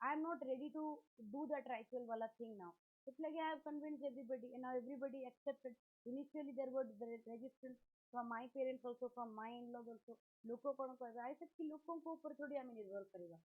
[SPEAKER 1] I am not ready to do that ritual wala thing now. It's like I have convinced everybody, and now everybody accepted. Initially there was the resistance from my parents also, from my in-laws also. लोगों को I said कि लोगों को ऊपर थोड़ी हमें निर्भर करेगा,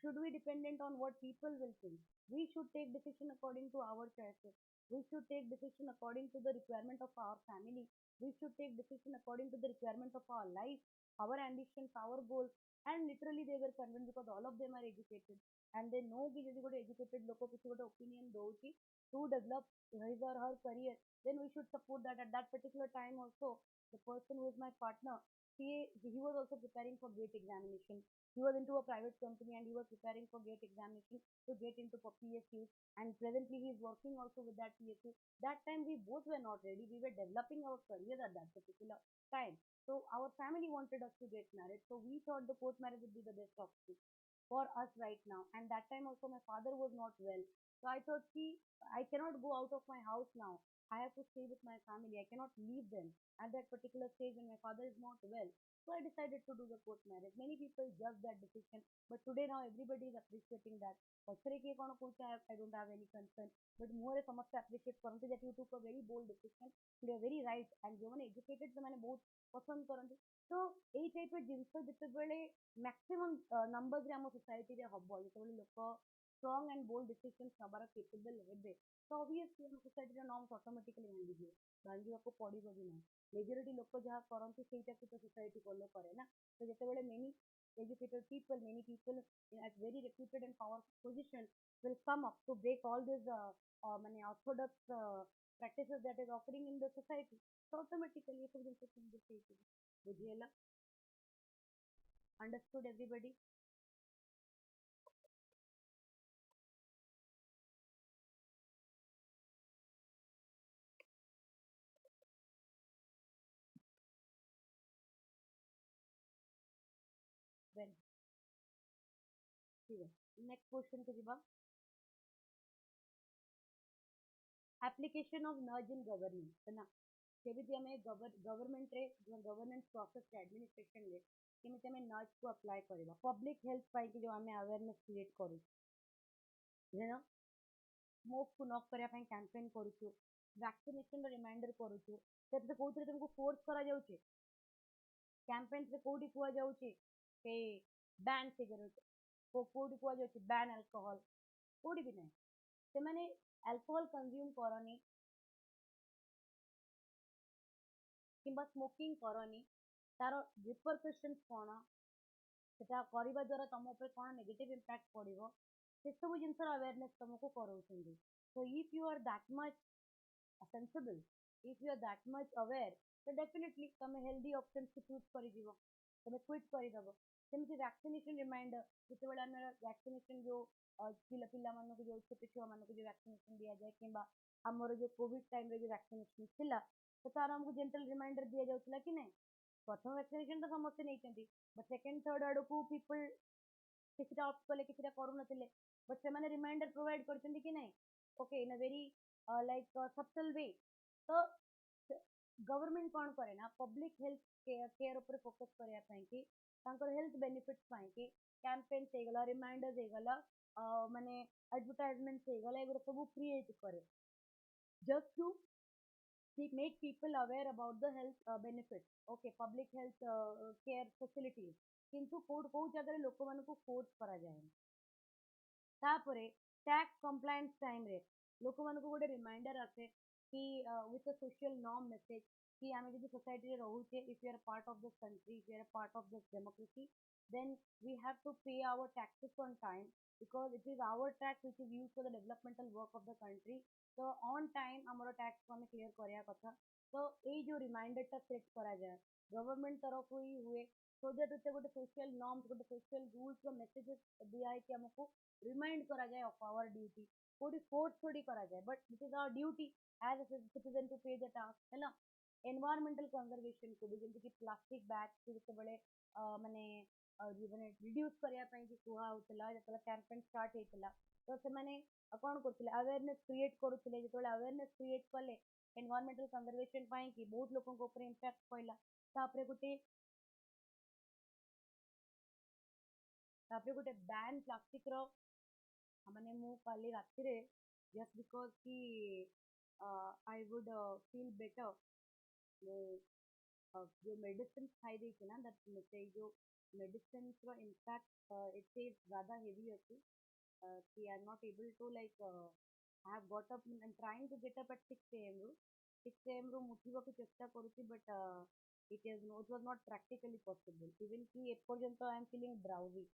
[SPEAKER 1] should we dependent on what people will think? We should take decision according to our choices. We should take decision according to the requirement of our family. We should take decision according to the requirement of our life, our ambitions, our goals. And literally they were convinced, because all of them are educated, and they know कि यदि ଗୋଟେ educated लोग किसी ଗୋଟେ opinion ଦଉଛି to develop his or her career, then we should support that. At that particular time also, the person who is my partner, he was also preparing for GATE examination. He was into a private company, and he was preparing for GATE examination to get into PSU. And presently he is working also with that PSU. That time we both were not ready. We were developing our career at that particular time. So our family wanted us to get married. So we thought the court marriage would be the best option for us right now. And that time also my father was not well. So I thought, see, I cannot go out of my house now. I have to stay with my family. I cannot leave them at that particular stage when my father is not well. So I decided to do the court marriage. Many people judge that decision, but today now everybody is appreciating that. I don't have any concern, but more ସମସ୍ତେ appreciate କରନ୍ତି that you took a very bold decision, you are very right, and ଯୋଉମାନେ educated ସେମାନେ ବହୁତ ପସନ୍ଦ କରନ୍ତି। ତ ଏଇ ଟାଇପର ଜିନିଷ ଯେତେବେଳେ maximum numbers ରେ ଆମ societyରେ ହବ, ଯେତେବେଳେ ଲୋକ strong and bold decisions ନବାର capable ହେବେ, ତ obviously ଆମ societyର norms automatically ଭାଙ୍ଗିଯିବ, ଭାଙ୍ଗିବାକୁ ପଡିବ ବି ନାହିଁ। majority ଲୋକ ଯାହା କରନ୍ତି ସେଇଟାକୁ ତ society follow କରେ ନା। ତ ଯେତେବେଳେ many educated people, many people at very reputed and powerful positions will come up to break all these ମାନେ orthodox practices that is offering in the society, so automatically ଏସବୁ ଜିନିଷ changes ହେଇଯିବ। ବୁଝିହେଲା? Understood everybody? Well, ଠିକ ଅଛି, next question କୁ ଯିବା। application of nudge in governance है ना, କେମିତି ଆମେ ଗଭର୍ଣ୍ଣମେଣ୍ଟରେ ଗଭର୍ଣ୍ଣମେଣ୍ଟ ପ୍ରୋସେସ ଆଡମିନିଷ୍ଟ୍ରେସନରେ କେମିତି ଆମେ ନଜ୍ କୁ ଆପ୍ଲାଏ କରିବା ପବ୍ଲିକ ହେଲ୍ଥ ପାଇଁ କି ଯୋଉ ଆମେ ଆୱାରନେସ୍ କ୍ରିଏଟ୍ କରୁଛୁ, ବୁଝିଲ? ସ୍ମୋକକୁ ନ କରିବା ପାଇଁ କ୍ୟାମ୍ପେନ୍ କରୁଛୁ, ଭ୍ୟାକ୍ସିନେସନର ରିମାଇଣ୍ଡର କରୁଛୁ, ସେଥିରେ କୋଉଥିରେ ତୁମକୁ ଫୋର୍ସ କରାଯାଉଛି? କ୍ୟାମ୍ପେନ୍ସରେ କୋଉଠି କୁହାଯାଉଛି ସେ ବ୍ୟାନ୍ ସିଗାରେଟ୍, କୋଉଠି କୁହାଯାଉଛି ବ୍ୟାନ୍ ଆଲକୋହଲ? କୋଉଠି ବି ନାହିଁ। ସେମାନେ ଆଲକୋହଲ କନଜ୍ୟୁମ କରନି କିମ୍ବା ସ୍ମୋକିଂ କରନି, ତାର ରିପରକସନ୍ସ କ'ଣ, ସେଟା କରିବା ଦ୍ୱାରା ତମ ଉପରେ କ'ଣ ନେଗେଟିଭ୍ ଇମ୍ପାକ୍ଟ ପଡ଼ିବ, ସେସବୁ ଜିନିଷର ଆୱାରନେସ୍ ତମକୁ କରାଉଛନ୍ତି। So if you are that much sensible, if you are that much aware, then definitely ତମେ healthy options କୁ choose କରିଯିବ, ତମେ quit କରିଦବ। ସେମିତି vaccination reminder, ଯେତେବେଳେ ଆମେ vaccination ଯୋଉ ପିଲାମାନଙ୍କୁ ଯୋଉ ଛୋଟ ଛୁଆମାନଙ୍କୁ ଯୋଉ vaccination ଦିଆଯାଏ, କିମ୍ବା ଆମର ଯୋଉ କୋଭିଡ ଟାଇମରେ ଯୋଉ vaccination ଥିଲା, ତ ତାର ଆମକୁ gentle reminder ଦିଆଯାଉଥିଲା କି ନାହିଁ? प्रथम वैक्सीनेशन तो समस्ते नहीं, बट सेकेंड थर्ड आड़ को पीपल किसी ऑप्ट कले किसी करू नथिले, बट से रिमाइंडर प्रोवाइड करछन्ती कि नहीं, okay in a very like subtle way. तो गवर्नमेंट कौन करे ना पब्लिक हेल्थ केयर ऊपर फोकस करया पई कि तांकर हेल्थ बेनिफिट्स पई कि कैंपेन्स हे गला रिमाइंडर्स हे गला माने एडवर्टाइजमेंट्स हे गला एगुरा सब क्रिएट करे just to make people aware about the health benefits, okay public health care facilities, किंतु कोड जगह लोक मानक फोर्स करा जाए। तापरे टैक्स कंप्लायंस टाइम रे लोक मानक गोटे रिमाइंडर आसे कि with a social norm message कि आमे जदि सोसाइटी रे रहूचे, if you are part of this country, if you are part of this democracy, then we have to pay our taxes on time because it is our tax which is used for the developmental work of the country. So on time ଆମର tax को हमें clear କରିବା କଥା। तो ଏଇ जो reminder ଟା set କରାଯାଏ government तरफ ही हुए so that it's ଗୋଟେ social norms ଗୋଟେ social rules ର messages ଦିଆ ହେଇକି ଆମକୁ remind करा जाए of our duty, कोडी force थोड़ी करा जाए, but it is our duty as a citizen to pay the tax है ना। environmental conservation को भी जेमति कि प्लास्टिक बैग को जेतेबेले माने माने रिड्यूस करिया पई कि कुहा होतला जेतेबेले कैंपेन स्टार्ट हेतला तो से माने कोन करथिले अवेयरनेस क्रिएट करूथिले, जेतेबेले अवेयरनेस क्रिएट कले एनवायरमेंटल कंजर्वेशन पाई कि बहुत लोगों को ऊपर इंपैक्ट पइला। तापरे गोटे बैन प्लास्टिक रो माने मु काली राति रे जस्ट बिकॉज कि आई वुड फील बेटर जो मेडिसिन खाई देती ना दैट से जो मेडिसिन रो इम्पैक्ट इट इज ज़्यादा हेवी अच्छी कि I am not able to like I have got up I am trying to get up at 6 am ରୁ 6 am ରୁ ଉଠିବାକୁ ଚେଷ୍ଟା କରୁଛି but it was not practically possible even कि एपर्यंत I am feeling drowsy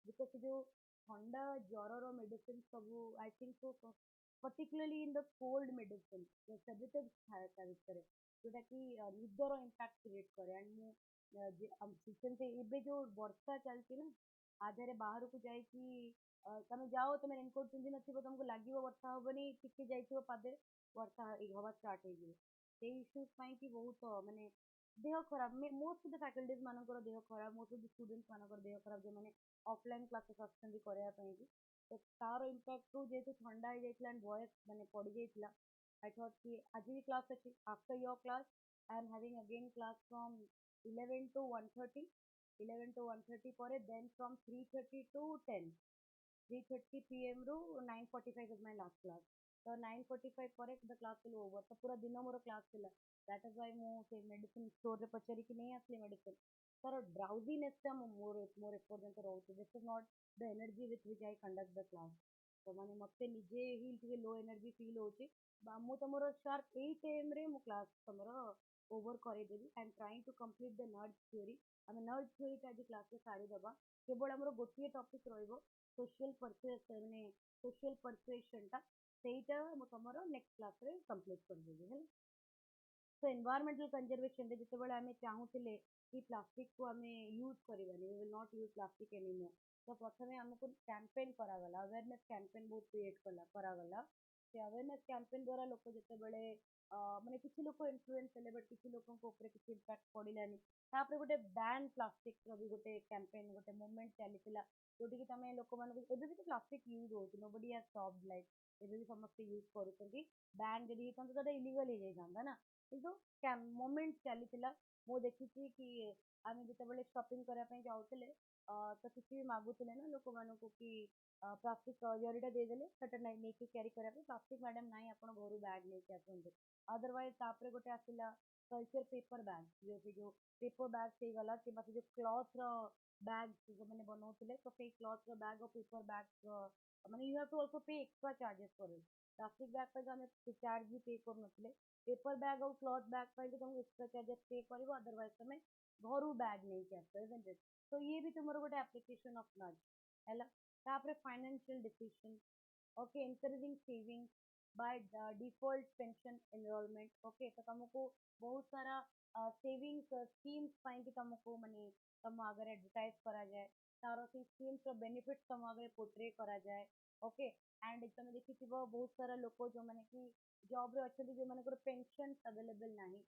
[SPEAKER 1] because जो ठंडा ज्वरर मेडिसिन सब आई think so particularly in the cold medicine the sedatives ଥାଏ ତା ଭିତରେ जोटा कि निदर इम्पैक्ट क्रिएट करे एंड मु सीजन से एबे जो वर्षा चलती ना आधे बाहर को जाइकी तमे जाओ तुम रेनकोट पिंधि नथिबो तुमको लागिवो वर्षा हबनी टिके जाइथिबो पादे वर्षा हवा स्टार्ट हे जिवो से इश्यूज पई कि बहुत माने देह खराब मोस्ट ऑफ द फैकल्टीज मानकर देह खराब मोस्ट ऑफ द स्टूडेंट्स मानकर देह खराब जो माने ऑफलाइन क्लासेस आछन करया पई कि तो तार इम्पैक्ट को जेतु ठंडा हो जाइतला एंड वॉइस माने पड़ी जाइतला आई थॉट कि आज भी क्लास अच्छी after your class I am having again class from 11 to 1:30 11 to 1:30 ପରେ then from 3:30 to 10 3:30 p.m. ରୁ 9:45 is my last class तो 9:45 ପରେ the class will over तो पूरा दिन मोर क्लास थिला that is why मु से मेडिसिन स्टोर रे पचारि कि नहीं आसली मेडिसिन तर ड्राउजीनेस टा मोर मोर एपर्यंत रहउछि this is not the energy with which I conduct the class तो माने मते निजे ही टिके लो एनर्जी फील होछि मु तमरो शार्प 8 am रे मु क्लास तमरो ओवर करे देबी I am trying to complete the नर्ड थ्योरी आम नर्ड थ्योरी टा आज क्लास रे सारी दबा केवल हमरो गोटिए टॉपिक रहइबो सोशल परसुएशन माने सोशल परसुएशन टा सेटा मु तमरो नेक्स्ट क्लास रे कंप्लीट कर देबी है। तो एनवायरमेंटल कंजर्वेशन रे जेतेबेले आमे चाहूतिले कि प्लास्टिक को आमे यूज करिबानी we will not use plastic anymore तो प्रथमे हमको कैंपेन करागला अवेयरनेस कैंपेन बहुत क्रिएट करागला से अवेयरनेस कैंपेन द्वारा लोक जेतेबेले माने किछि लोक इन्फ्लुएंस हेले बट किछि लोकन को ऊपर किछि इम्पैक्ट पड़िलानी तापर गोटे बैन प्लास्टिक रो भी गोटे कैंपेन गोटे मूवमेंट चलीथिला जोटी कि तमे लोक मानको एबे भी तो प्लास्टिक यूज होछि नोबडी हैज स्टॉप्ड लाइक एबे भी समस्त यूज करूछंती बैन जदी तंत तो इलीगल हो जाइछंदा ना किंतु मोमेंट चलीथिला मो देखिछि कि आमे जेतेबेले शॉपिंग करिया पई जाउथिले तो किसी भी मागुथिले ना लोक मानको कि प्लास्टिक जरीटा दे देले सेटा नै नेकी कैरी करिया पे प्लास्टिक मैडम नाही आपण घरु बैग नेकी आसंते अदरवाइज तापरे गोटे आसिला कल्चर पेपर बैग जो पेपर बैग से गला कि जो क्लॉथ रो बैग जो माने बनौथिले तो से क्लॉथ रो बैग और पेपर बैग माने यू हैव टू आल्सो पे extra charges for it plastic bag पे हमें चार्ज भी पे कर नथिले पेपर बैग और क्लॉथ बैग पे तुमको एक्स्ट्रा चार्जेस पे करिवो अदरवाइज तुम घरु बैग नहीं के आसो इजंट इट तो ये भी तुमरो गोटे एप्लीकेशन ऑफ नज हैला तापरे financial decision okay encouraging saving by default pension enrolment okay तो तुमको बहुत सारा सेविंग्स स्कीम्स पाई कि तुमको माने तुम अगर एडवर्टाइज करा जाए तारो से स्कीम्स रो बेनिफिट तुम अगर पोर्ट्रे करा जाए ओके एंड तुम देखिथिबो बहुत सारा लोक जो माने कि जॉब रे अछंती जो माने पेंशन अवेलेबल नाही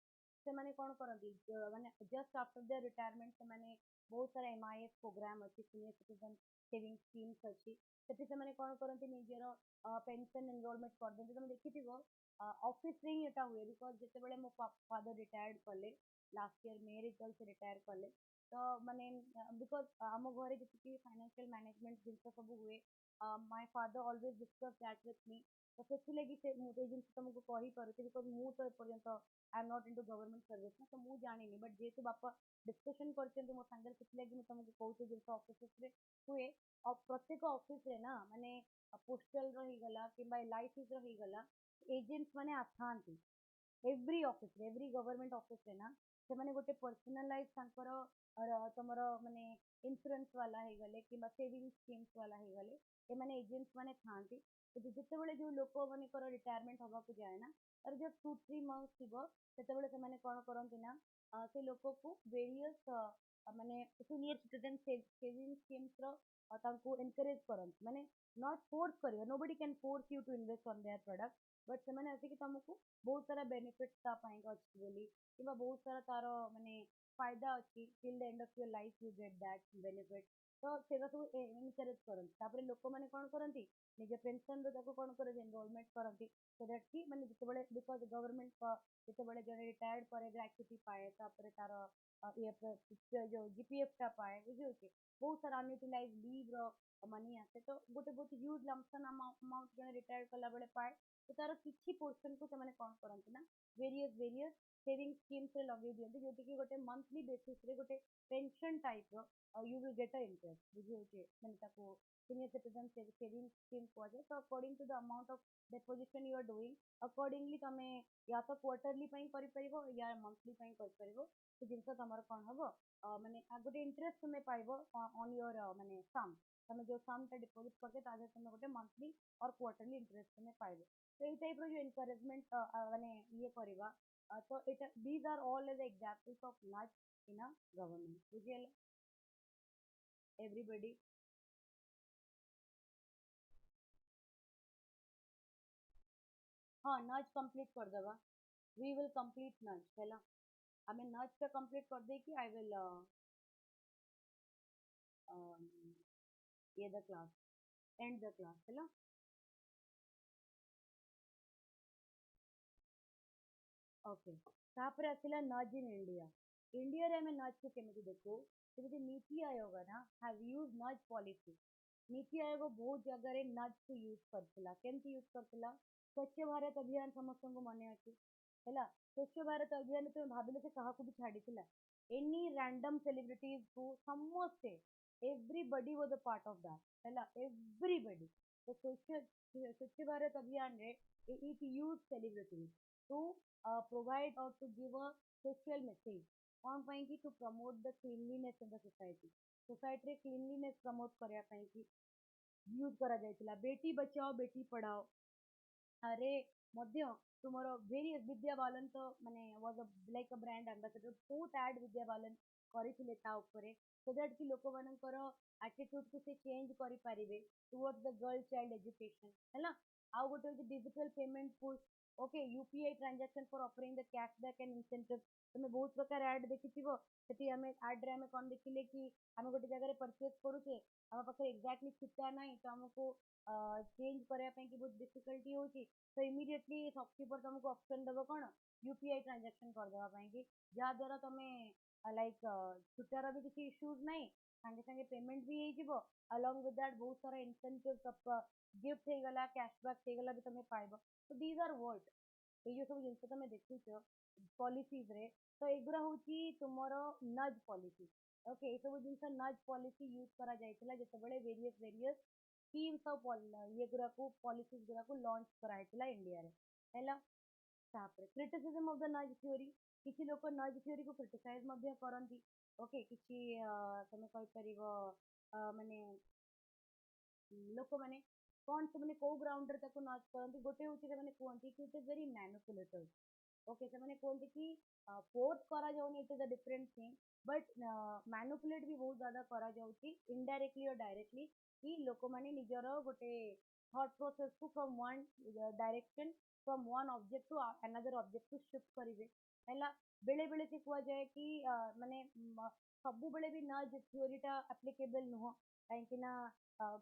[SPEAKER 1] ସେମାନେ କ'ଣ କରନ୍ତି ମାନେ ଜଷ୍ଟ ଆଫ୍ଟର ଦେୟାର ରିଟାୟାରମେଣ୍ଟ ସେମାନେ ବହୁତ ସାରା MIS ପ୍ରୋଗ୍ରାମ ଅଛି, ସିନିୟର ସିଟିଜେନ୍ ସେଭିଂ ସ୍କିମ୍ସ ଅଛି, ସେଠି ସେମାନେ କ'ଣ କରନ୍ତି ନିଜର ପେନସନ୍ ଏନରୋଲମେଣ୍ଟ କରିଦିଅନ୍ତି। ତମେ ଦେଖିଥିବ ଅଫିସରେ ହିଁ ଏଟା ହୁଏ, ବିକଜ ଯେତେବେଳେ ମୋ ଫାଦର ରିଟାୟାର୍ଡ କଲେ ଲାଷ୍ଟ ଇୟର ମେରେ ଯେତେବେଳେ ସେ ରିଟାୟାର କଲେ, ତ ମାନେ ବିକଜ ଆମ ଘରେ ଯେତିକି ଫାଇନାନ୍ସିଆଲ ମ୍ୟାନେଜମେଣ୍ଟ ଜିନିଷ ସବୁ ହୁଏ, my father always discuss that with me. ତ ସେଥିଲାଗି ସେ ମୁଁ ଏଇ ଜିନିଷ ତମକୁ କହିପାରୁଛି, ବିକଜ ମୁଁ ତ ଏପର୍ଯ୍ୟନ୍ତ I am not in to government service ନା, ତ ମୁଁ ଜାଣିନି, ବଟ୍ ଯେହେତୁ ବାପା ଡିସ୍କସନ୍ କରିଛନ୍ତି ମୋ ସାଙ୍ଗରେ, ସେଥିଲାଗି ମୁଁ ତମକୁ କହୁଛି ଜିନିଷ ଅଫିସରେ ହୁଏ। ଆଉ ପ୍ରତ୍ୟେକ ଅଫିସରେ ନା ମାନେ ପୋଷ୍ଟାଲର ହେଇଗଲା କିମ୍ବା LICର ହେଇଗଲା, ଏଜେଣ୍ଟ ମାନେ ଥାଆନ୍ତି ଏଭ୍ରି ଅଫିସରେ, ଏଭ୍ରି ଗଭର୍ଣ୍ଣମେଣ୍ଟ ଅଫିସରେ ନା, ସେମାନେ ଗୋଟେ ପର୍ସନାଲାଇଜ ତାଙ୍କର ତମର ମାନେ ଇନ୍ସୁରାନ୍ସ ବାଲା ହେଇଗଲେ କିମ୍ବା ସେଭିଂ ସ୍କିମ୍ସ ବାଲା ହେଇଗଲେ, ଏମାନେ ଏଜେଣ୍ଟ ମାନେ ଥାଆନ୍ତି। କିନ୍ତୁ ଯେତେବେଳେ ଯୋଉ ଲୋକମାନଙ୍କର ରିଟାୟାରମେଣ୍ଟ ହବାକୁ ଯାଏ ନା, ତାର ଯୋଉ 2-3 months ଥିବ, ସେତେବେଳେ ସେମାନେ କ'ଣ କରନ୍ତି ନା ସେ ଲୋକକୁ ଭେରିୟସ୍ ମାନେ ସିନିୟର ସିଟିଜେନ୍ ସେଭିଂ ସ୍କିମ୍ସର ତାଙ୍କୁ ଏନକରେଜ କରନ୍ତି, ମାନେ ନଟ୍ ଫୋର୍ସ କରିବେ, nobody can force you to invest on their product, but ସେମାନେ ଆସିକି ତମକୁ ବହୁତ ସାରା ବେନିଫିଟ୍ ତା ପାଇଁକା ଅଛି ବୋଲି, କିମ୍ବା ବହୁତ ସାରା ତାର ମାନେ ଫାଇଦା ଅଛି, till the end of your life you get that benefit. ତ ସେଟା ସବୁ ଏନକରେଜ କରନ୍ତି। ତାପରେ ଲୋକମାନେ କ'ଣ କରନ୍ତି, ନିଜ ପେନସନରୁ ତାକୁ କ'ଣ କରନ୍ତି, ଏନରୋଲମେଣ୍ଟ କରନ୍ତି, ସୋ ଦ୍ୟାଟ୍ କି ମାନେ ଯେତେବେଳେ ବିକଜ ଗଭର୍ଣ୍ଣମେଣ୍ଟ ଯେତେବେଳେ ଜଣେ ରିଟାୟାର୍ଡ ପରେ ଗ୍ରାଚ୍ୟୁଟି ପାଏ, ତାପରେ ତାର ଯୋଉ GPF ଟା ପାଏ, ବୁଝିହଉଛି, ବହୁତ ସାରା ଅନୟୁଟିଲାଇଜ ଲିଭ୍ର ମନି ଆସେ, ତ ଗୋଟେ ବହୁତ ହ୍ୟୁଜ୍ ଲମ୍ପସମ୍ ଆମାଉଣ୍ଟ ଜଣେ ରିଟାୟାର୍ଡ କଲା ବେଳେ ପାଏ। ତ ତାର କିଛି ପୋର୍ସନକୁ ସେମାନେ କ'ଣ କରନ୍ତି ନା ଭେରିୟସ୍ ସେଭିଂ ସ୍କିମ୍ସରେ ଲଗେଇ ଦିଅନ୍ତି, ଯୋଉଠିକି ଗୋଟେ ମନ୍ଥଲି ବେସିସରେ ଗୋଟେ ପେନସନ୍ ଟାଇପ୍ର you will get a interest, ବୁଝିହଉଛି, ମାନେ ତାକୁ ସିନିୟର ସିଟିଜେନ୍ ସେଭିଂ ସ୍କିମ୍ କୁହାଯାଏ। ତ according to the amount of deposition you are doing, accordingly ତମେ ୟା ତ କ୍ୱାର୍ଟରଲି ପାଇଁ କରିପାରିବ, ୟା ମନ୍ଥଲି ପାଇଁ କରିପାରିବ। ସେ ଜିନିଷ ତମର କ'ଣ ହବ, ମାନେ ଗୋଟେ ଇଣ୍ଟରେଷ୍ଟ ତୁମେ ପାଇବ ଅନ୍ ୟୋର ମାନେ ସମ୍, ତମେ ଯୋଉ ସମଟା ଡିପୋଜିଟ୍ କରିଛ ତା ଦେହରେ ତମେ ଗୋଟେ ମନ୍ଥଲି ଅର୍ କ୍ୱାର୍ଟରଲି ଇଣ୍ଟରେଷ୍ଟ ତମେ ପାଇବ। ତ ଏଇ ଟାଇପ୍ର ଯୋଉ ଏନକରେଜମେଣ୍ଟ ମାନେ ଇଏ କରିବା, ତ ଏଇଟା these are all as examples of nudge in a government, ବୁଝିଗଲେ ଏଭ୍ରିବଡି। हाँ नज कंप्लीट कर देवा, वी विल कंप्लीट नज है, हमें नज का कंप्लीट कर दे कि आई विल ये the class and the class है। ओके, तापर आसिला नज इन इंडिया। इंडिया रे हमें नज को केमिति देखो, जेमिति नीति आयोग ना हैव यूज नज पॉलिसी। नीति आयोग बहुत जगह रे नज को यूज करथिला, केमति यूज करथिला, स्वच्छ भारत अभियान समस्त को मने अछि हैला। स्वच्छ भारत अभियान तो भाबिले से काहा को भी छाड़ीथिला, एनी रैंडम सेलिब्रिटीज को समस्ते, everybody was a part of that हैला, एवरीबॉडी। तो स्वच्छ भारत अभियान रे it use celebrities to provide or to give a social message कौन ପାଇଁ କି to promote the cleanliness in the society, society ରେ cleanliness promote କରିବା ପାଇଁ କି यूज କରାଯାଇଥିଲା। ବେଟି ବଚାଓ ବେଟି ପଢାଓ ଆରେ ମଧ୍ୟ ତୁମର ଭେରିୟସ୍ ବିଦ୍ୟା ବାलन ତ ମାନେ was a like a brand ambassador, ବହୁତ ad ବିଦ୍ୟା ବାलन କରିଥିଲେ ତା ଉପରେ, so that କି ଲୋକମାନଙ୍କର attitude କୁ ସେ change କରିପାରିବେ towards the girl child education ହେଲା। ଆଉ ଗୋଟେ ହଉଛି digital payment push, okay UPI transaction for offering the cashback and incentive. तुम्हें बहुत प्रकार ऐड देखिथिबो, सेठी हमें ऐड रे हमें कोन देखिले कि हमें गोटे जगह रे परचेज करूचे, हम पाखे एग्जैक्टली छिटा नहीं, तो हमको चेंज करया ପାଇଁ कि बहुत डिफिकल्टी होची, तो इमीडिएटली शॉपकीपर तुमको ऑप्शन देबो कोन यूपीआई ट्रांजैक्शन कर देबा ପାଇଁ कि जा द्वारा तमे लाइक छुटार भी किसी इश्यूज नहीं, संगे संगे पेमेंट भी हो जिवो, अलोंग विथ दैट बहुत सारा इंसेंटिव सब गिफ्ट हे गला कैशबैक हे गला भी तमे पाइबो। तो दीज आर व्हाट ये जो सब जिनस तुम देखुच पॉलिसीज रे, तो एगुरा हूँ तुमर नज पॉलिसी। ओके ये सब जिन नज पॉलिसी यूज करा जाइतिला जेतेबेले वेरियस वेरियस स्कीम्स ऑफ ये गुरा को पॉलिसीज गुरा को लॉन्च कराइतिला इंडिया रे हैला। तापर क्रिटिसिज्म ऑफ द नज थ्योरी, किसी लोग नज थ्योरी को क्रिटिसाइज मध्य करंती। ओके किसी तमे कहि परिबो माने लोक मैंने कौन से मैंने को ग्राउंड रे ताको नॉच करंती, गोटे होची से मैंने कहंती कि it is very manipulative. Okay से मैंने कहंती कि फोर्स करा जाउनी, it is a different thing, but manipulate भी बहुत ज्यादा करा जाउची इनडायरेक्टली और डायरेक्टली, कि लोक माने निजर गोटे थॉट प्रोसेस को from one direction from one object to another object to shift करेंगे है बेले बेले से कह जाए कि माने सब बेले भी ना जे थ्योरीटा एप्लिकेबल नुह कहीं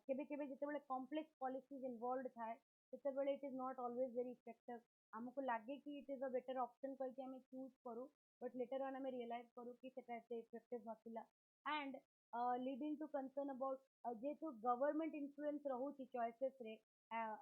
[SPEAKER 1] केबे केबे जिते कॉम्प्लेक्स पॉलिसीज इन्वॉल्व थाए सेते it is not always very effective हमको लगे कि it is a better option करके हमें चूज करूँ बट लेटर ऑन हमें रियलाइज करूँ कि सेटा एते इफेक्टिव नथिला and leading to concern about जेहेतु गवर्नमेंट इन्फ्लुएंस रहउची चॉइसेस रे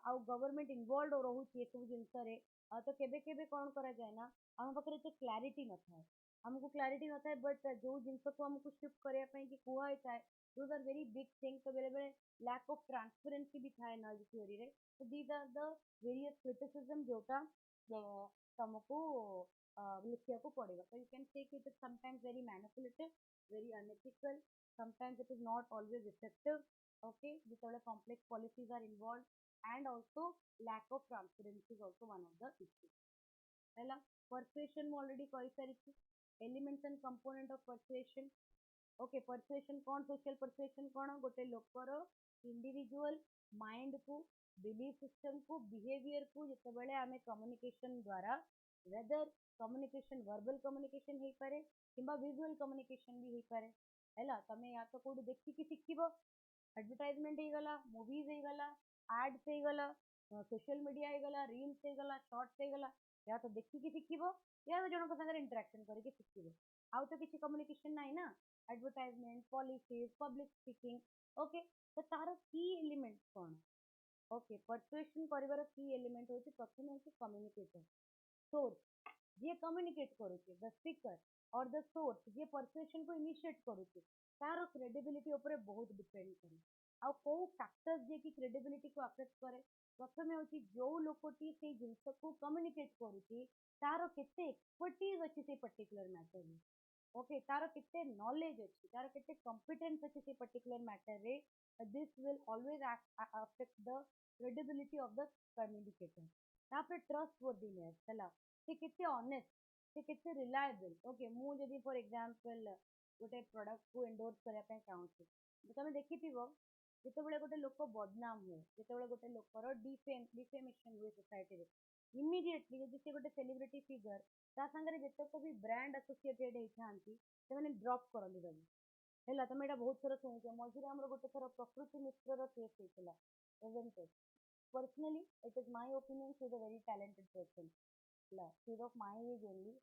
[SPEAKER 1] आउ गवर्नमेंट इन्वॉल्व रहउची ए सब जिंस रे तो केबे केबे कौन करा जाए ना हम पाखरे तो क्लैरिटी न थाए हमको क्लैरिटी न थाए बट जो जिंस को हमको शिफ्ट करिया पई कि कुआ थाए those are very big thing तो बेले बेले लैक ऑफ ट्रांसपेरेंसी भी थाए ना थ्योरी रे so these are the various criticism जोटा तुमको लिखिया को पड़ेगा so you can say it is sometimes very manipulative very unethical sometimes it is not always effective okay जिते complex policies are involved and also lack of transparency is also one of the issues है persuasion में already कही सारी थी elements and component of persuasion okay persuasion कौन social persuasion कौन गोटे लोकर individual mind को बिलीफ सिस्टम को बिहेवियर को जिते आम कम्युनिकेशन द्वारा वेदर कम्युनिकेशन वर्बल कम्युनिकेशन हो पारे किंबा विजुअल कम्युनिकेशन भी हो पारे है तुम या तो कौट देखिकी शिखब एडवर्टाइजमेंट हो गला मूवीज हो गला एड्स हो गला सोशल मीडिया हो गला रील्स हो गला शॉर्ट्स हो गला या तो देखिकी शिखब या तो जनक सागर इंटरेक्शन करके शिखब आउ तो किसी कम्युनिकेशन ना ना advertisement policies public speaking okay तो तार की एलिमेंट कौन ओके परसुएशन करिवार की एलिमेंट होची प्रथम होची कम्युनिकेटर सोर्स जे कम्युनिकेट करूची द स्पीकर और द सोर्स जे परसुएशन को इनिशिएट करूची तार क्रेडिबिलिटी ऊपर बहुत डिपेंड करे आ को फैक्टर्स जे की क्रेडिबिलिटी को अफेक्ट करे प्रथम होची जो लोकटी से जिंस को कम्युनिकेट करूची तार केते एक्सपर्टीज अछि से पर्टिकुलर मैटर रे ओके तार केते नॉलेज अछि तार केते कॉम्पिटेंस अछि से पर्टिकुलर मैटर रे this will always affect the credibility of the communicator तापर ट्रस्ट वर्दीनेस हला से केते ऑनेस्ट से केते रिलायबल ओके मु जदी फॉर एग्जांपल गोटे प्रोडक्ट को एंडोर्स करया पे चाहूची तो तमे देखिथिबो जेतेबेले गोटे लोक बदनाम हुए जेतेबेले गोटे लोकर डिफेमेशन हुए सोसाइटी रे इमीडिएटली जदी से गोटे सेलिब्रिटी फिगर ता संगे जेतक भी ब्रांड एसोसिएटेड होइथांती से माने ड्रॉप करली दबी हैला तमे एटा बहुत थोड़ा सुनिछ मझिरे हमर गोटे थोड़ा प्रकृति मित्र रो केस होइतला isn't it personally it is my opinion she is a very talented person ला she is of my age only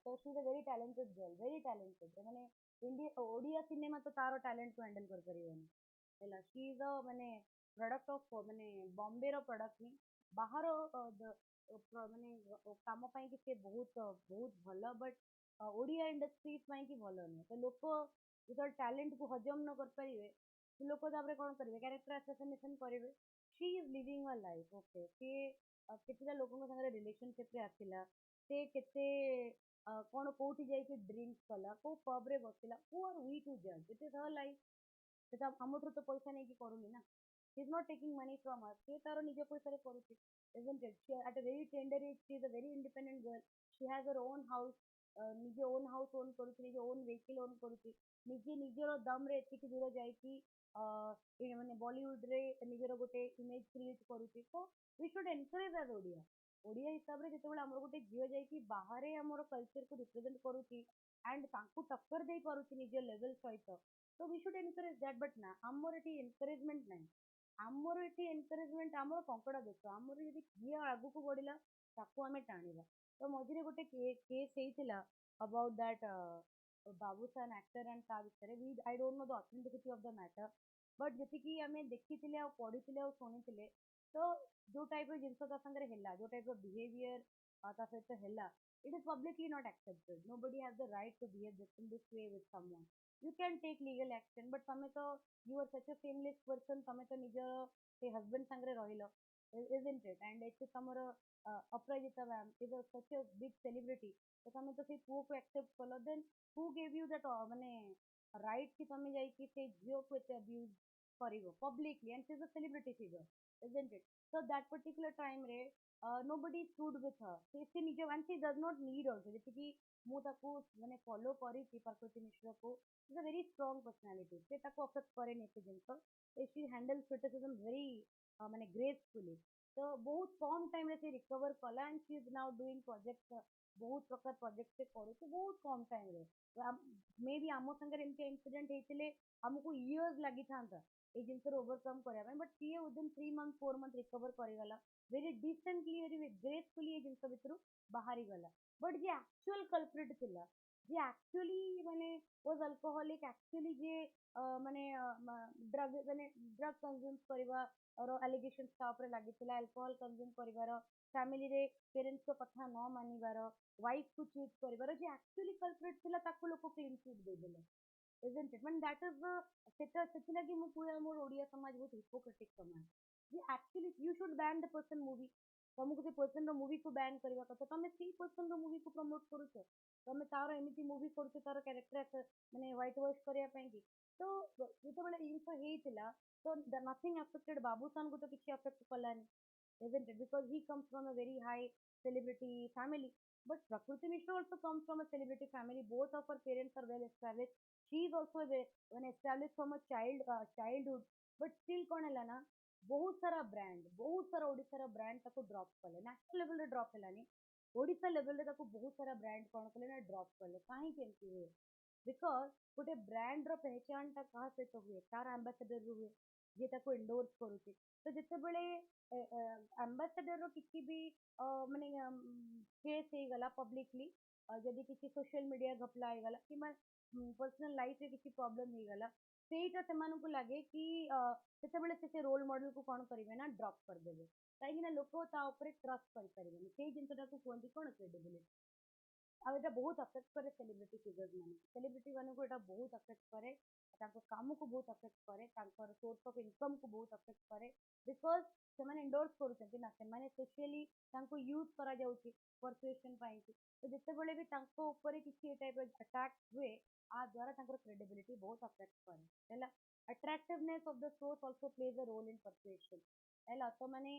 [SPEAKER 1] तो she is a very talented girl very talented माने इंडिया ओडिया सिनेमा तो तारो टैलेंट को handle कर परिबनी हैला she is अ माने product of माने बॉम्बे रो प्रोडक्ट नी बाहर माने काम पाई कि से बहुत बहुत भलो बट ओडिया इंडस्ट्रीज पाई कि भलो नहीं तो लोक जो टैलेंट को हजम न कर पारे लोक तापर कौन करेंगे कैरेक्टर असैसिनेशन करेंगे she is living a life okay सी केतेटा लोकन संगे रिलेशनशिप रे आसिला से केते कौन कोठी जाई कि ड्रिंक कला को पब रे बसिला हु आर वी टू जज इट इज हर लाइफ सेटा हमठु तो पैसा नहीं कि करूनी ना she is not taking money from us से तार निज पैसा रे करूची isn't it she at a very tender age she is a very independent girl she has her own house निजे ओन हाउस ओन करूची निजे ओन व्हीकल ओन करूची निजे निजर दम रे एतिकी दूर जाई कि माने बॉलीवुड रे निजर गोटे इमेज क्रिएट करूची तो we should encourage as Odia Odia हिसाब रे जेतेबेले हमर गोटे झियो जाई कि बाहर हमर कल्चर को रिप्रेजेंट करूची एंड तांकू टक्कर देई पारुची निज लेवल सहित तो we should encourage that but ना हमर एटी एनकरेजमेंट नाही आमर ये एनकरेजमेंट आमर कंकड़ा देश आमर यदि किए आगु को बढ़ला ताकू आमे टाणीबा तो मझिरे गोटे केस हेइतिला about that Babushan actor and ता विषय we I don't know the authenticity of the matter but जतिकी आमे देखिथिले आ पढिथिले आ सुनिथिले तो जो टाइप रो जिंस ता संगे हेला जो टाइप रो बिहेवियर ता सहित हेला it is publicly not accepted nobody has the right to behave this way with someone you can take legal action but तमे तो you are such a shameless person तमे तो निजर से husband संगरे रहिलो isn't it and it's तमर अपराजिता ma'am is a such a big celebrity तो तमे तो से पुओ को accept कलो then who gave you that माने right कि तमे जाई कि से झियो को एते abuse करिवो publicly and she is a celebrity figure isn't it so that particular time रे nobody stood with her से निज and she does not need also जैसे कि मु ताकू माने फॉलो करी प्रकृति मिश्र को is a very strong personality से ताकू अफेक्ट करे नहीं से जिंस शी हैंडल क्रिटिसिज्म वेरी माने ग्रेसफुली तो बहुत कम टाइम रे से रिकवर कला and she is now doing project बहुत प्रकार प्रोजेक्ट से करू तो बहुत कम टाइम रे मे बी आम संगे एमती इंसिडेंट होते हमको इयर्स लगी था ये जिनस ओवरकम करने बट सी विदिन 3 मंथ 4 मंथ रिकवर करगला वेरी डिसेंटली ग्रेसफुली ये जिनस भितर बाहरी गला बट जे एक्चुअल कल्प्रिट थिला जे एक्चुअली माने वाज अल्कोहलिक एक्चुअली जे माने ड्रग माने ड्रग कंज्यूम करवा और एलिगेशन ऊपर लगी अल्कोहल कंज्यूम कर फैमिली रे पेरेंट्स को कथा न मानिबार वाइफ को चीट कर जे एक्चुअली कल्प्रिट थिला ताको लोक क्लीन चिट दे देले isn't it man that is सेटा सेतिलागी मु पूरा मोर ओडिया समाज बहुत हिपोक्रेटिक समाज जे actually you should ban the person movie तुमको से पर्सन रो मूवी को बैन करबा कथा तमे सी पर्सन रो मूवी को प्रमोट करूछ तमे तार एमिति मूवी करूछ तार कैरेक्टर माने व्हाइट वॉश करिया पई की तो जेते बेले इनफो हेतिला तो नथिंग अफेक्टेड बाबूसान को तो किछि affect Kalani isn't it because he comes from a very high celebrity family but Prakriti Mishra also comes from a celebrity family both of her parents are well established she is also when established from a childhood but still कौन है ना बहुत सारा ओडिसा रा brand ताको drop कले national level रे drop हेलानी Odisha level रे ताको बहुत सारा ब्रांड कौन कले ना ड्रॉप कले काहे केमती हुए बिकॉज गोटे ब्रांड रो पहचान टा कहा से तो हुए तार एम्बेसडर हुए जे ताको एंडोर्स करूचे तो जिते बेले एम्बेसडर रो किसी भी माने केस हे गला पब्लिकली जदि किसी सोशल मीडिया घपला हे गला कि पर्सनल लाइफ रे किसी प्रॉब्लम हे गला ସେଇଟା ସେମାନଙ୍କୁ ଲାଗେ କି ସେତେବେଳେ ସେ ରୋଲ ମଡେଲ କୁ କଣ କରିବେ ନା ଡ୍ରପ୍ କରିଦେବେ କାହିଁକି ନା ଲୋକ ତା ଉପରେ ଟ୍ରଷ୍ଟ କରିପାରିବେନି ସେଇ ଜିନିଷଟାକୁ କୁହନ୍ତି କଣ କ୍ରେଡିବିଲିଟି ଆଉ ଏଇଟା ବହୁତ ଅଫେକ୍ଟ କରେ ସେଲିବ୍ରିଟି ଫିଗର୍ସ ମାନଙ୍କୁ ସେଲିବ୍ରିଟି ମାନଙ୍କୁ ଏଇଟା ବହୁତ ଅଫେକ୍ଟ କରେ ତାଙ୍କ କାମକୁ ବହୁତ ଅଫେକ୍ଟ କରେ ତାଙ୍କର ସୋର୍ସ ଅଫ ଇନକମ୍ କୁ ବହୁତ ଅଫେକ୍ଟ କରେ ବିକଜ ସେମାନେ ଏଣ୍ଡୋର୍ସ କରୁଛନ୍ତି ନା ସେମାନେ ସ୍ପେଶିଆଲି ତାଙ୍କୁ ୟୁଜ କରାଯାଉଛି ପରସୁଏସନ ପାଇଁ ତ ଯେତେବେଳେ ବି ତାଙ୍କ ଉପରେ କିଛି ଏ ଟାଇପ ଆଟାକ୍ ହୁଏ आ द्वारा तांकर क्रेडिबिलिटी बहुत अफेक्ट करे हैला attractiveness of the source also plays a role in persuasion हैला तो माने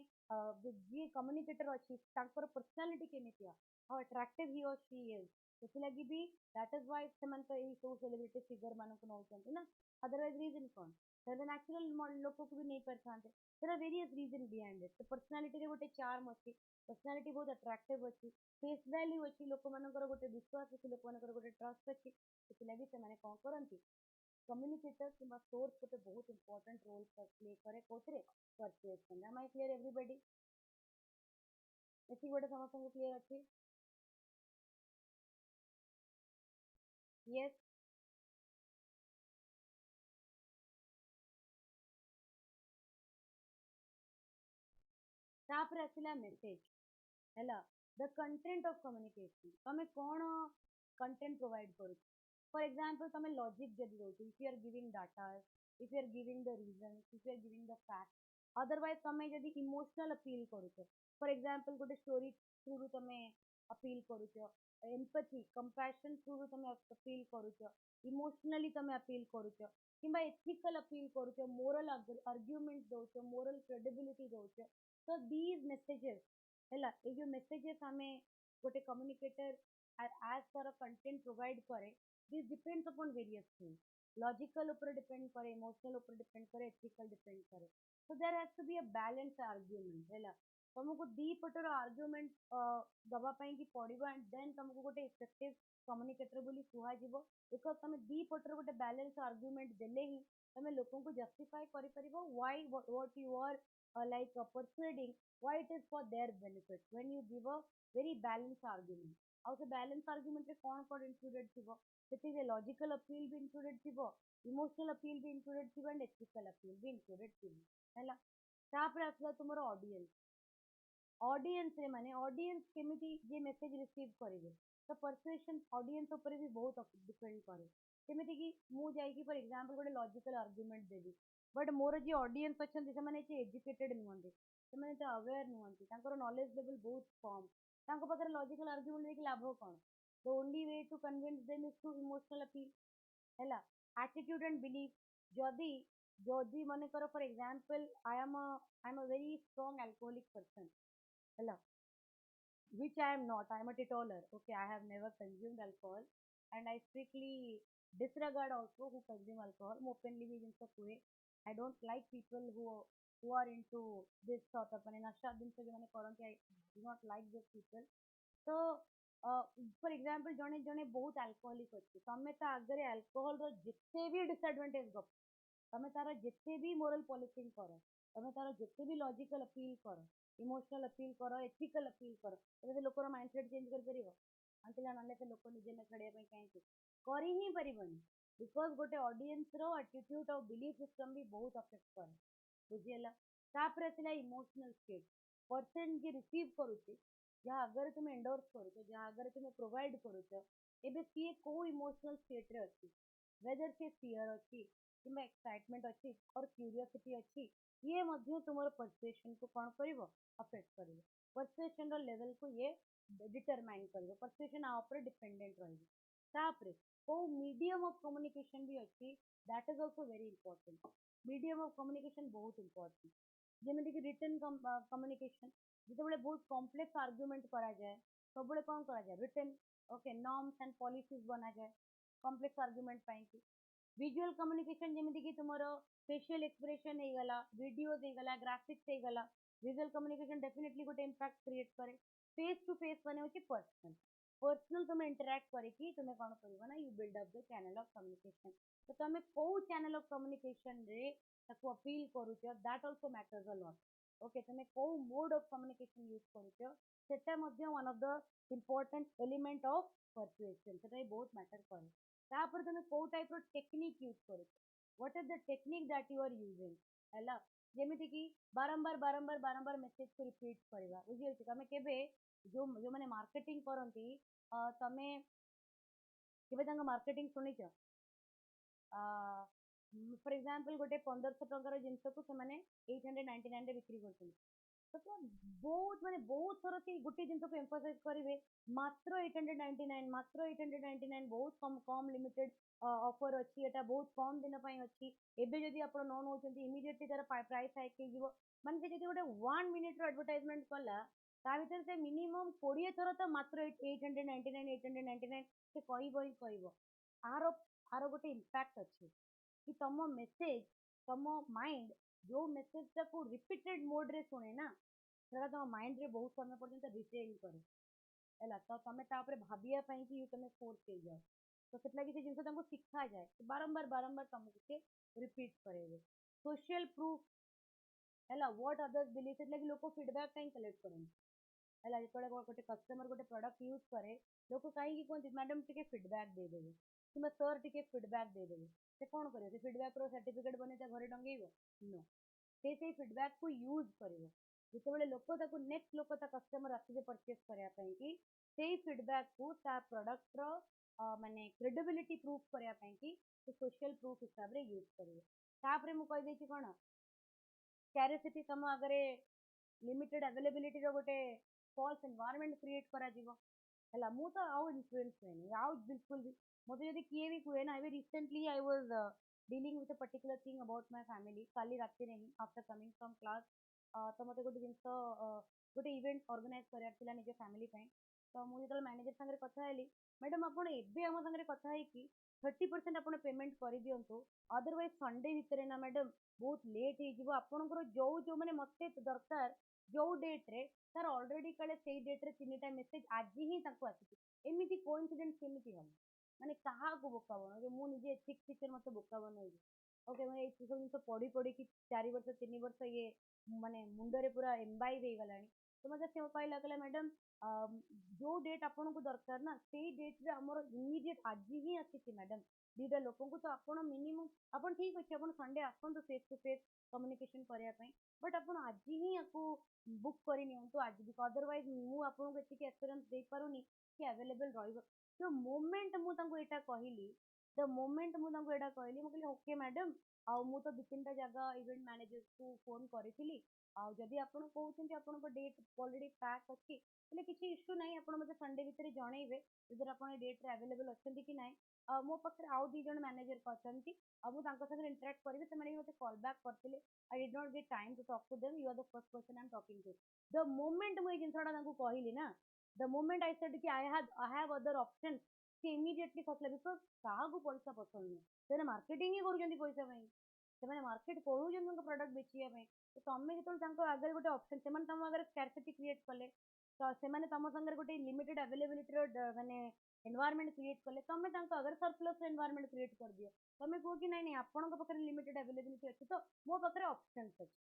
[SPEAKER 1] जे कम्युनिकेटर अछि तांकर पर्सनालिटी केमितिया हाउ अट्रैक्टिव ही और शी इज सेति लगी भी दैट इज व्हाई सेमन तो ई सो सेलिब्रिटी फिगर मानक नौचंती ना अदरवाइज रीजन कौन देयर एन एक्चुअल लोक को भी नहीं पहचानते there are various reason behind it तो पर्सनालिटी रे गोटे चार्म अछि पर्सनालिटी बहुत अट्रैक्टिव अछि फेस वैल्यू अछि लोक मानकर गोटे विश्वास अछि लोक मानकर गोटे ट्रस्ट अछि ସେଥିଲାଗି ସେମାନେ କ'ଣ କରନ୍ତି କମ୍ୟୁନିକେଟର କିମ୍ବା ସୋର୍ସ ଗୋଟେ ବହୁତ ଇମ୍ପୋର୍ଟାଣ୍ଟ ରୋଲ ପ୍ଲେ କରେ କୋଉଥିରେ ପରସୁଏସନ୍ am I clear everybody ଏତିକି ଗୋଟେ ସମସ୍ତଙ୍କୁ କ୍ଲିୟର ଅଛି yes ତାପରେ ଆସିଲା ମେସେଜ ହେଲା ଦ କଣ୍ଟେଣ୍ଟ ଅଫ କମ୍ୟୁନିକେସନ ତମେ କ'ଣ कंटेंट प्रोवाइड करूछ फॉर एग्जांपल तमे लॉजिक जदि दउछ if you are giving data if you are giving the reason if you are giving the fact otherwise तमे जदि इमोशनल अपील करूछ फॉर एग्जांपल गोटे स्टोरी थ्रू रू तमे अपील करूछ एम्पैथी कंपैशन थ्रू रू तमे अपील करूछ इमोशनली तमे अपील करूछ किंबा एथिकल अपील करूछ मोरल आर्गुमेंट दउछ मोरल क्रेडिबिलिटी दउछ तो दीज मेसेजेस हैला ए जो मेसेजेस हमें गोटे communicator as per a content provide करे this depends upon various things logical ऊपर depend करे emotional ऊपर depend करे ethical depend करे so there has to be a balanced argument हैला तुमको दी पटर argument दबा पाई की पड़िबो and then तुमको गोटे effective communicator बोली कुहा जीवो because तुम दी पटर गोटे balance argument देले ही तुम लोगों को justify करि परिबो why what you are like persuading why it is for their benefit when you give a very balanced argument ଆଉ ସେ ବାଲାନ୍ସ ଆର୍ଗୁମେଣ୍ଟରେ କ'ଣ କ'ଣ ଇନକ୍ଲୁଡେଡ୍ ଥିବ ସେଥିରେ ଲଜିକାଲ ଅପିଲ୍ ବି ଇନକ୍ଲୁଡେଡ୍ ଥିବ ଇମୋସନାଲ ଅପିଲ୍ ବି ଇନକ୍ଲୁଡେଡ୍ ଥିବ and ethical appeal B included ଥିବ ହେଲା ତାପରେ ଆସିଲା ତୁମର ऑडियंस रे माने ऑडियंस केमिति जे मेसेज रिसीव करिवे तो परसुएशन ऑडियंस ऊपर भी बहुत डिपेंड करे केमिति कि मु जाई कि फॉर एग्जांपल गोटे logical argument Devi but more J audience अछंती से माने जे एजुकेटेड नुहंती से माने ते अवेयर नुहंती तांकर नॉलेज लेवल बहुत कम तांको पाखरे लॉजिकल आर्गुमेंट देकी लाभ कोन the only way to convince them is through emotional appeal हैला एटीट्यूड एंड बिलीफ जदी जदी माने करो for example I am a very strong alcoholic person हैला which I am not. I am a teetotaler. Okay, I have never consumed alcohol, and I strictly disregard also who consume alcohol. मैं openly भी जिनसे हुए. I don't like people who who are into this sort of ମାନେ ନଶା ଜିନିଷ ଯୋଉମାନେ କରନ୍ତି I do not like those people. ତ ଫର example ଜଣେ ଜଣେ ବହୁତ ଆଲକୋହଲିକ ଅଛି ତମେ ତା ଆଗରେ ଆଲକୋହଲର ଯେତେ ବି ଡିସଆଡଭାଣ୍ଟେଜ ଗପ ତମେ ତାର ଯେତେ ବି ମୋରାଲ ପଲିସିଂ କର ତମେ ତାର ଯେତେ ବି ଲଜିକାଲ ଅପିଲ କର ଇମୋସନାଲ ଅପିଲ କର ଏଥିକାଲ ଅପିଲ କର ତମେ ସେ ଲୋକର ମାଇଣ୍ଡ ସେଟ୍ ଚେଞ୍ଜ କରିପାରିବ ଆଣ୍ଟିଲା ନହେଲେ ସେ ଲୋକ ନିଜେ ନ ଛାଡ଼ିବା ପାଇଁ ଚାହିଁଛି କରି ହିଁ ପାରିବନି ବିକଜ ଗୋଟେ ଅଡିଏନ୍ସର ଆଟିଟ୍ୟୁଡ ଆଉ ବିଲିଫ ସିଷ୍ଟମ ବି ବହୁତ ଅଫେକ୍ଟ କରେ ବୁଝିହେଲା ତାପରେ ଆସିଲା ଇମୋସନାଲ ଷ୍ଟେଟ୍ ପର୍ସନ ଯିଏ ରିସିଭ କରୁଛି ଯାହା ଆଗରେ ତୁମେ ଏଣ୍ଡୋର୍ସ କରୁଛ ଯାହା ଆଗରେ ତୁମେ ପ୍ରୋଭାଇଡ କରୁଛ ଏବେ ସିଏ କୋଉ ଇମୋସନାଲ ଷ୍ଟେଟରେ ଅଛି whether ସେ ଫିୟର ଅଛି କିମ୍ବା ଏକ୍ସାଇଟମେଣ୍ଟ ଅଛି ଅର୍ କ୍ୟୁରିଓସିଟି ଅଛି ଇଏ ମଧ୍ୟ ତୁମର ପରସୁଏସନକୁ କ'ଣ କରିବ ଅଫେକ୍ଟ କରିବ ପରସୁଏସନର ଲେଭେଲକୁ ଇଏ ଡିଟରମାଇନ୍ କରିବ ପରସୁଏସନ ଆ ଉପରେ ଡିପେଣ୍ଡେଣ୍ଟ ରହିବ ତାପରେ କୋଉ ମିଡିୟମ ଅଫ କମ୍ୟୁନିକେସନ ବି ଅଛି that is also very important medium of communication ବହୁତ ଇମ୍ପୋର୍ଟାଣ୍ଟ ଯେମିତିକି ରିଟର୍ନ କମ୍ୟୁନିକେସନ ଯେତେବେଳେ ବହୁତ କମ୍ପ୍ଲେକ୍ସ ଆର୍ଗୁମେଣ୍ଟ କରାଯାଏ ସବୁବେଳେ କ'ଣ କରାଯାଏ ରିଟର୍ନ ଓକେ ନର୍ମସ ଆଣ୍ଡ ପଲିସିଜ ବନାଯାଏ କମ୍ପ୍ଲେକ୍ସ ଆର୍ଗୁମେଣ୍ଟ ପାଇଁକି ଭିଜୁଆଲ କମ୍ୟୁନିକେସନ ଯେମିତିକି ତୁମର ଫେସିଆଲ ଏକ୍ସପ୍ରେସନ ହେଇଗଲା ଭିଡିଓଜ ହେଇଗଲା ଗ୍ରାଫିକ୍ସ ହେଇଗଲା ଭିଜୁଆଲ କମ୍ୟୁନିକେସନ ଡେଫିନେଟଲି ଗୋଟେ ଇମ୍ପାକ୍ଟ କ୍ରିଏଟ କରେ फेस टू फेस ମାନେ ହେଉଛି पर्सनल पर्सनल तुम इंटरैक्ट କରିକି ତୁମେ କ'ଣ କରିବ ନା you build up the channel of communication ତ ତୁମେ କୋଉ ଚ୍ୟାନେଲ ଅଫ୍ କମ୍ୟୁନିକେସନରେ ତାକୁ ଅପିଲ୍ କରୁଛ that also matters a lot okay ତୁମେ କୋଉ ମୋଡ୍ ଅଫ୍ କମ୍ୟୁନିକେସନ ୟୁଜ୍ କରୁଛ ସେଟା ମଧ୍ୟ one of the important element of persuasion ସେଟା ବି ବହୁତ ମ୍ୟାଟର କରେ ତାପରେ ତୁମେ କୋଉ ଟାଇପ୍ର ଟେକ୍ନିକ୍ ୟୁଜ୍ କରୁଛ what is the technique that you are using ହେଲା ଯେମିତିକି ବାରମ୍ବାର ବାରମ୍ବାର ବାରମ୍ବାର ମେସେଜକୁ ରିପିଟ୍ କରିବା ବୁଝିଯାଉଛି ତମେ କେବେ ଯୋଉମାନେ ମାର୍କେଟିଂ କରନ୍ତି ତମେ କେବେ ତାଙ୍କ ମାର୍କେଟିଂ ଶୁଣିଛ ଫର ଏକ୍ସାମ୍ପଲ ଗୋଟେ 1500 ଟଙ୍କାର ଜିନିଷକୁ ସେମାନେ 899 ରେ ବିକ୍ରି କରୁଛନ୍ତି ତ ବହୁତ ମାନେ ବହୁତ ଥର ସେଇ ଗୋଟେ ଜିନିଷକୁ ଏମ୍ଫାସାଇଜ କରିବେ ମାତ୍ର 899 ମାତ୍ର 899 ବହୁତ କମ ଲିମିଟେଡ ଅଫର ଅଛି ଏଟା ବହୁତ କମ ଦିନ ପାଇଁ ଅଛି ଏବେ ଯଦି ଆପଣ ନ ନେଉଛନ୍ତି ଇମିଡିଏଟଲି ତାର ପ୍ରାଇସ୍ ହାଇକ୍ ହେଇଯିବ ମାନେ ସେ ଯଦି ଗୋଟେ 1 ମିନିଟର ଆଡଭର୍ଟାଇଜମେଣ୍ଟ କଲା ତା ଭିତରେ ସେ ମିନିମମ୍ 20 ଥର ତ ମାତ୍ର 899 ସେ କହିବ ହିଁ କହିବ ଆର ଆର ଗୋଟେ ଇମ୍ପାକ୍ଟ ଅଛି କି ତମ ମେସେଜ ତମ ମାଇଣ୍ଡ ଯୋଉ ମେସେଜଟାକୁ ରିପିଟେଡ ମୋଡରେ ଶୁଣେ ନା ସେଟା ତମ ମାଇଣ୍ଡରେ ବହୁତ ସମୟ ପର୍ଯ୍ୟନ୍ତ ରିଟେନ୍ କରେ ହେଲା ତ ତମେ ତାପରେ ଭାବିବା ପାଇଁ କି ତମେ ଫୋର୍ସ ହେଇଯାଅ ତ ସେଥିଲାଗି ସେ ଜିନିଷ ତାଙ୍କୁ ଶିଖାଯାଏ ବାରମ୍ବାର ବାରମ୍ବାର ତମକୁ ସେ ରିପିଟ୍ କରେଇବେ ସୋସିଆଲ ପ୍ରୁଫ ହେଲା ହ୍ୱାଟ ଅଦର୍ସ ବିଲିଭ୍ ସେଥିଲାଗି ଲୋକ ଫିଡବ୍ୟାକ୍ କାହିଁ କଲେକ୍ଟ କରନ୍ତି ହେଲା ଯେତେବେଳେ ଗୋଟେ କଷ୍ଟମର ଗୋଟେ ପ୍ରଡକ୍ଟ ୟୁଜ୍ କରେ ଲୋକ କାହିଁକି କୁହନ୍ତି ମ୍ୟାଡାମ ଟିକେ ଫିଡବ୍ୟାକ୍ ଦେଇଦେବେ କିମ୍ବା ସାର୍ ଟିକେ ଫିଡବ୍ୟାକ୍ ଦେଇଦେବେ ସେ କ'ଣ କରିବ ସେ ଫିଡବ୍ୟାକ୍ର ସାର୍ଟିଫିକେଟ୍ ବନେଇ ତା ଘରେ ଟଙ୍ଗେଇବ नो ସେ ସେଇ ଫିଡବ୍ୟାକ୍କୁ ୟୁଜ୍ କରିବ ଯେତେବେଳେ ଲୋକ ତାକୁ ନେକ୍ସଟ ଲୋକ ତା କଷ୍ଟମର ଆସିବେ ପରଚେସ୍ କରିବା ପାଇଁ କି ସେଇ ଫିଡବ୍ୟାକ୍କୁ ତା ପ୍ରଡକ୍ଟର ମାନେ କ୍ରେଡିବିଲିଟି ପ୍ରୁଭ୍ କରିବା ପାଇଁ କି ସେ ସୋସିଆଲ ପ୍ରୁଫ୍ ହିସାବରେ ୟୁଜ୍ କରିବେ ତାପରେ ମୁଁ କହିଦେଇଛି କ'ଣ ସ୍କାରସିଟି ତମ ଆଗରେ लिमिटेड अवेलेबिलिटी रो गोटे फॉल्स एनवायरनमेंट क्रिएट करा जीवो हला मु तो आउ इन्फ्लुएंस नहीं आउ बिल्कुल भी मते यदि किए भी कुए ना अभी recently I was dealing with a particular thing about my family काली रात रे ही आफ्टर कमिंग फ्रॉम क्लास तो मते गोटे जिंस गोटे इवेंट ऑर्गेनाइज करार थिला निजे फैमिली पे तो मु जेतल मैनेजर संगे कथा हेली मैडम आपण एबे हम संगे कथा है कि 30% आपण पेमेंट कर दियंतु अदरवाइज संडे भितरे ना मैडम बहुत लेट हो जीवो आपनकर जो जो माने मते दरकार जो डेट रे तार ऑलरेडी काले सेई डेट रे तीनटा मेसेज आज ही ताको आसी एमिति कोइंसिडेंस केमिति हम माने कहा को बोका बनो जे मु निजे एथिक्स टीचर मते बोका बनो ओके मैं ए सब जिंस पढ़ी पढ़ी कि 4 वर्ष 3 वर्ष ये माने मुंडरे पूरा एम्बाइब हे गलानी तो मते से कहला कहला मैडम जो डेट आपन को दरकार ना सेई डेट रे हमर इमीडिएट आज ही आसी मैडम दीटा लोक को तो आपण मिनिमम आपण ठीक अछि आपण संडे आसंतु फेस टू फेस कम्युनिकेशन करिया पई बट आपण आज ही आपको बुक करि नियंतु आज भी अदरवाइज मु आपन को एतिक एश्योरेंस दे पारुनी कि अवेलेबल रहइबो जो मोमेंट मु तांको एटा कहिली द मोमेंट मु तांको एटा कहिली मु कहली ओके मैडम आ मु तो दु तीनटा जगह इवेंट मैनेजर को फोन करिथिली आ जदी आपन कहउछन आपन को डेट ऑलरेडी पैक अछि એટલે କିଛି ଇସ୍ୟୁ ନାହିଁ ଆପଣ ମୋତେ ସଣ୍ଡେ ଭିତରେ ଜଣେଇବେ ଯଦି ଆପଣ ଏ ଡେଟ୍ରେ ଆଭେଲେବଲ୍ ଅଛନ୍ତି କି ନାହିଁ ମୋ ପାଖରେ ଆଉ ଦୁଇ ଜଣ ମ୍ୟାନେଜର ଅଛନ୍ତି ଆଉ ମୁଁ ତାଙ୍କ ସାଙ୍ଗରେ ଇଣ୍ଟରାକ୍ଟ କରିବି ସେମାନେ ବି ମୋତେ କଲ୍ ବ୍ୟାକ୍ କରିଥିଲେ I did not get time to talk to them you are the first person I am talking to the moment ମୁଁ ଏଇ ଜିନିଷଟା ତାଙ୍କୁ କହିଲି ନା ଦ ମୋमेंट आई सेड कि आई हैव अदर ऑप्शन ସେ ଇମିଡିଏଟଲି ଖସିଲା ବିକଜ କାହାକୁ ପଇସା ପସନ୍ଦ ନୁହେଁ ସେମାନେ ମାର୍କେଟିଂ ହିଁ କରୁଛନ୍ତି ପଇସା ପାଇଁ ସେମାନେ ମାର୍କେଟ କରୁଛନ୍ତି ତାଙ୍କ ପ୍ରଡକ୍ଟ ବେଚିବା ପାଇଁ तो तमें जो आगे गोटे ऑप्शन से तुम आगे स्कैरसिटी क्रिएट कले तो से तुम सागर गोटे लिमिटेड अवेलेबिलिटी माने एनवायरनमेंट क्रिएट कले तमें अगर सरप्लस एनवायरनमेंट क्रिएट कर दियो तमें कहो कि नहीं आपण पाखे लिमिटेड अवेलेबिलिटी अच्छी तो मो पाखे ऑप्शन अच्छी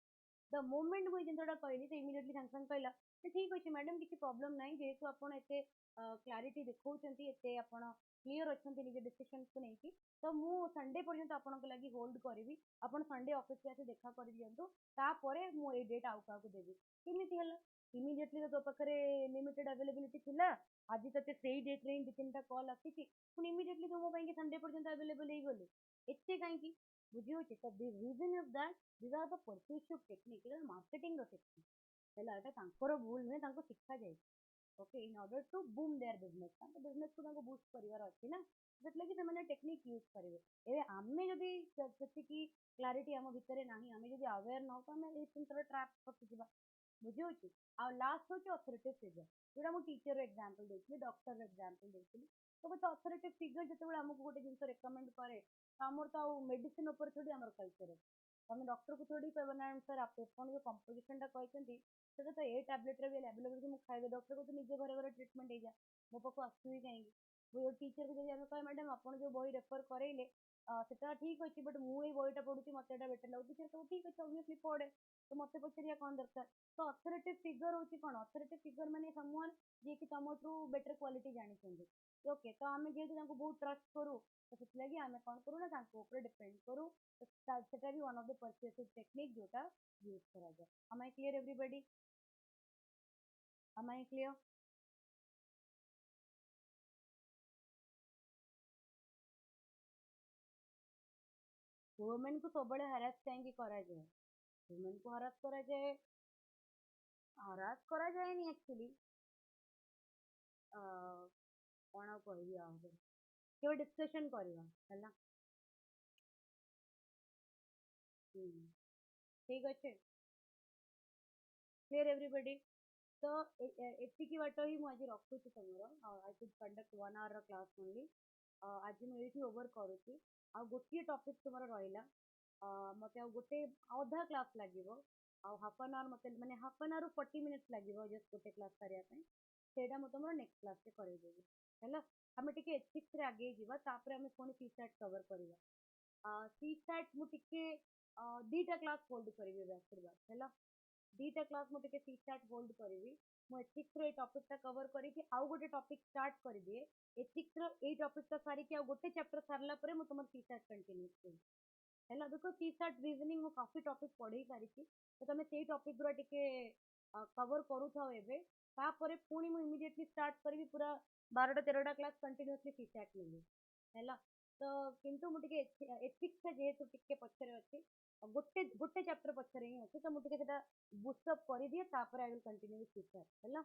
[SPEAKER 1] द मोमेंट मुझे जिनटा कहली से इमिडिएटली साथ साथ कहला ठीक अच्छे मैडम किसी प्रॉब्लम ना जेहेतु आपड़ एत क्लारिटी देखते एत आप क्लीयर अच्छा निज डिसीजन को लेकिन तो मु संडे पर्यंत आपण लगी होल्ड करी आप संडे ऑफिस के आसी देखा कर दिंतु तापर मुझे डेट आउ क्या देवी केमी है इमिडिएटली तो पाखे लिमिटेड अवेलेबिलिटी थिला आज ते से डेट रे 2-3टा कॉल आसी इमिडिएटली तो मो संडे पर्यंत अवेलेबल हो गली एत कहीं बुझे तो the reason of that these are the persuasive technique it is marketing ର technique ହେଲା ଏଟା ତାଙ୍କର ଭୁଲ ନୁହେଁ ତାଙ୍କୁ ଶିଖା ଯାଇଛି okay in order to boom their business ତାଙ୍କ business କୁ ତାଙ୍କୁ boost କରିବାର ଅଛି ନା ସେଥିଲାଗି ସେମାନେ ଟେକ୍ନିକ୍ ୟୁଜ୍ କରିବେ ଏବେ ଆମେ ଯଦି ସେତିକି କ୍ଲାରିଟି ଆମ ଭିତରେ ନାହିଁ ଆମେ ଯଦି ଆୱେୟାର ନ ହଉ ତ ଆମେ ଏଇ ଜିନିଷର ଟ୍ରାପ୍ ଫସିଯିବା ବୁଝିହଉଛି ଆଉ ଲାଷ୍ଟ ହଉଛି ଅଥରିଟି ଫିଗର ଯୋଉଟା ମୁଁ ଟିଚର ଏକ୍ସାମ୍ପଲ ଦେଇଥିଲି ଡକ୍ଟର ଏକ୍ସାମ୍ପଲ ଦେଇଥିଲି ତ ଗୋଟେ ଅଥରିଟି ଫିଗର ଯେତେବେଳେ ଆମକୁ ଗୋଟେ ଜିନିଷ ରେକମେଣ୍ଡ କରେ ତ ଆମର ତ ଆଉ ମେଡିସିନ ଉପରେ ଥୋଡ଼ି ଆମର କଲଚର ଅଛି तमें डॉक्टर को थोड़ी कहब ना सर आप जो कंपोजिशन कहते तो ए टैबलेट भी अवेलेबल मुझे खाइबे डॉक्टर को तो निजे घर घर ट्रिटमेंट हो जाए मो पाक आसुवी कहीं वो टीचर को जब कहे मैडम आप जो बही रेफर करेले सेटा ठीक अच्छे बट मुझे बहीटा पढ़ुची मत बेटर लगे टीचर कह ठीक अच्छे ऑब्वियसली पढ़े तो मत पचारिया कौन दरकार तो अथॉरिटी फिगर हूँ कौन अथॉरिटी फिगर माने समवन जी कि तुम बेटर क्वालिटी जानी ओके तो आम जेहतु बहुत ट्रस्ट करूँ तो से आम कौन करूँ ना डिपेंड करूँ सेटा भी one of the persuasive technique जोटा यूज करा जाए am I clear everybody am I clear women को सब हरास कहीं करा जाए वुमेन को हरास करा जाए एक्चुअली कौन आ कहबी केवल डिस्कशन करवा है ठीक अच्छे क्लियर एवरीबॉडी तो एतिकी बाट ही मुझे रखुची तुम I could conduct 1 hour class only आज मुझे ओवर करुच्ची आ गोटे टॉपिक तुम रहा मत गोटे अधा क्लास लगे हाफ एन आवर मत मैंने हाफ एन आवर 40 minutes लगे जस्ट गोटे क्लास करने तुम नेक्स्ट क्लास से करदेवी है आम टे एथिक्स आगे जापर आम पुणी सीसैट कवर करवा सीसैट मुझे 2टा क्लास होल्ड करी आशीर्वाद है 2टा क्लास मुझे सीसैट होल्ड करी मु एथिक्स रो टॉपिक कवर करके आउ गोटे टॉपिक स्टार्ट कर दिए एथिक्स रो ए टॉपिक सारिकी आउ गोटे चैप्टर सारला परे मु तुम सीसैट कंटिन्यू करी है बिकज सीसैट रीजनिंग मु काफी टॉपिक पढ़े सारी तो तुम से टॉपिक गुरा टिके कवर करूथाओ एबे तापरे पुणी मु इमिडिएटली स्टार्ट करी पूरा 12टा 13टा क्लास कंटिन्यूअसली सीसैट नेली है तो किंतु मुझे एथिक्स जेहेतु टिके पछरे अच्छी गोटे गोटे चैप्टर पछरे ही अच्छे तो मुझे बुस्टअप कर दिए तापर आई विल कंटिन्यू सीसैट है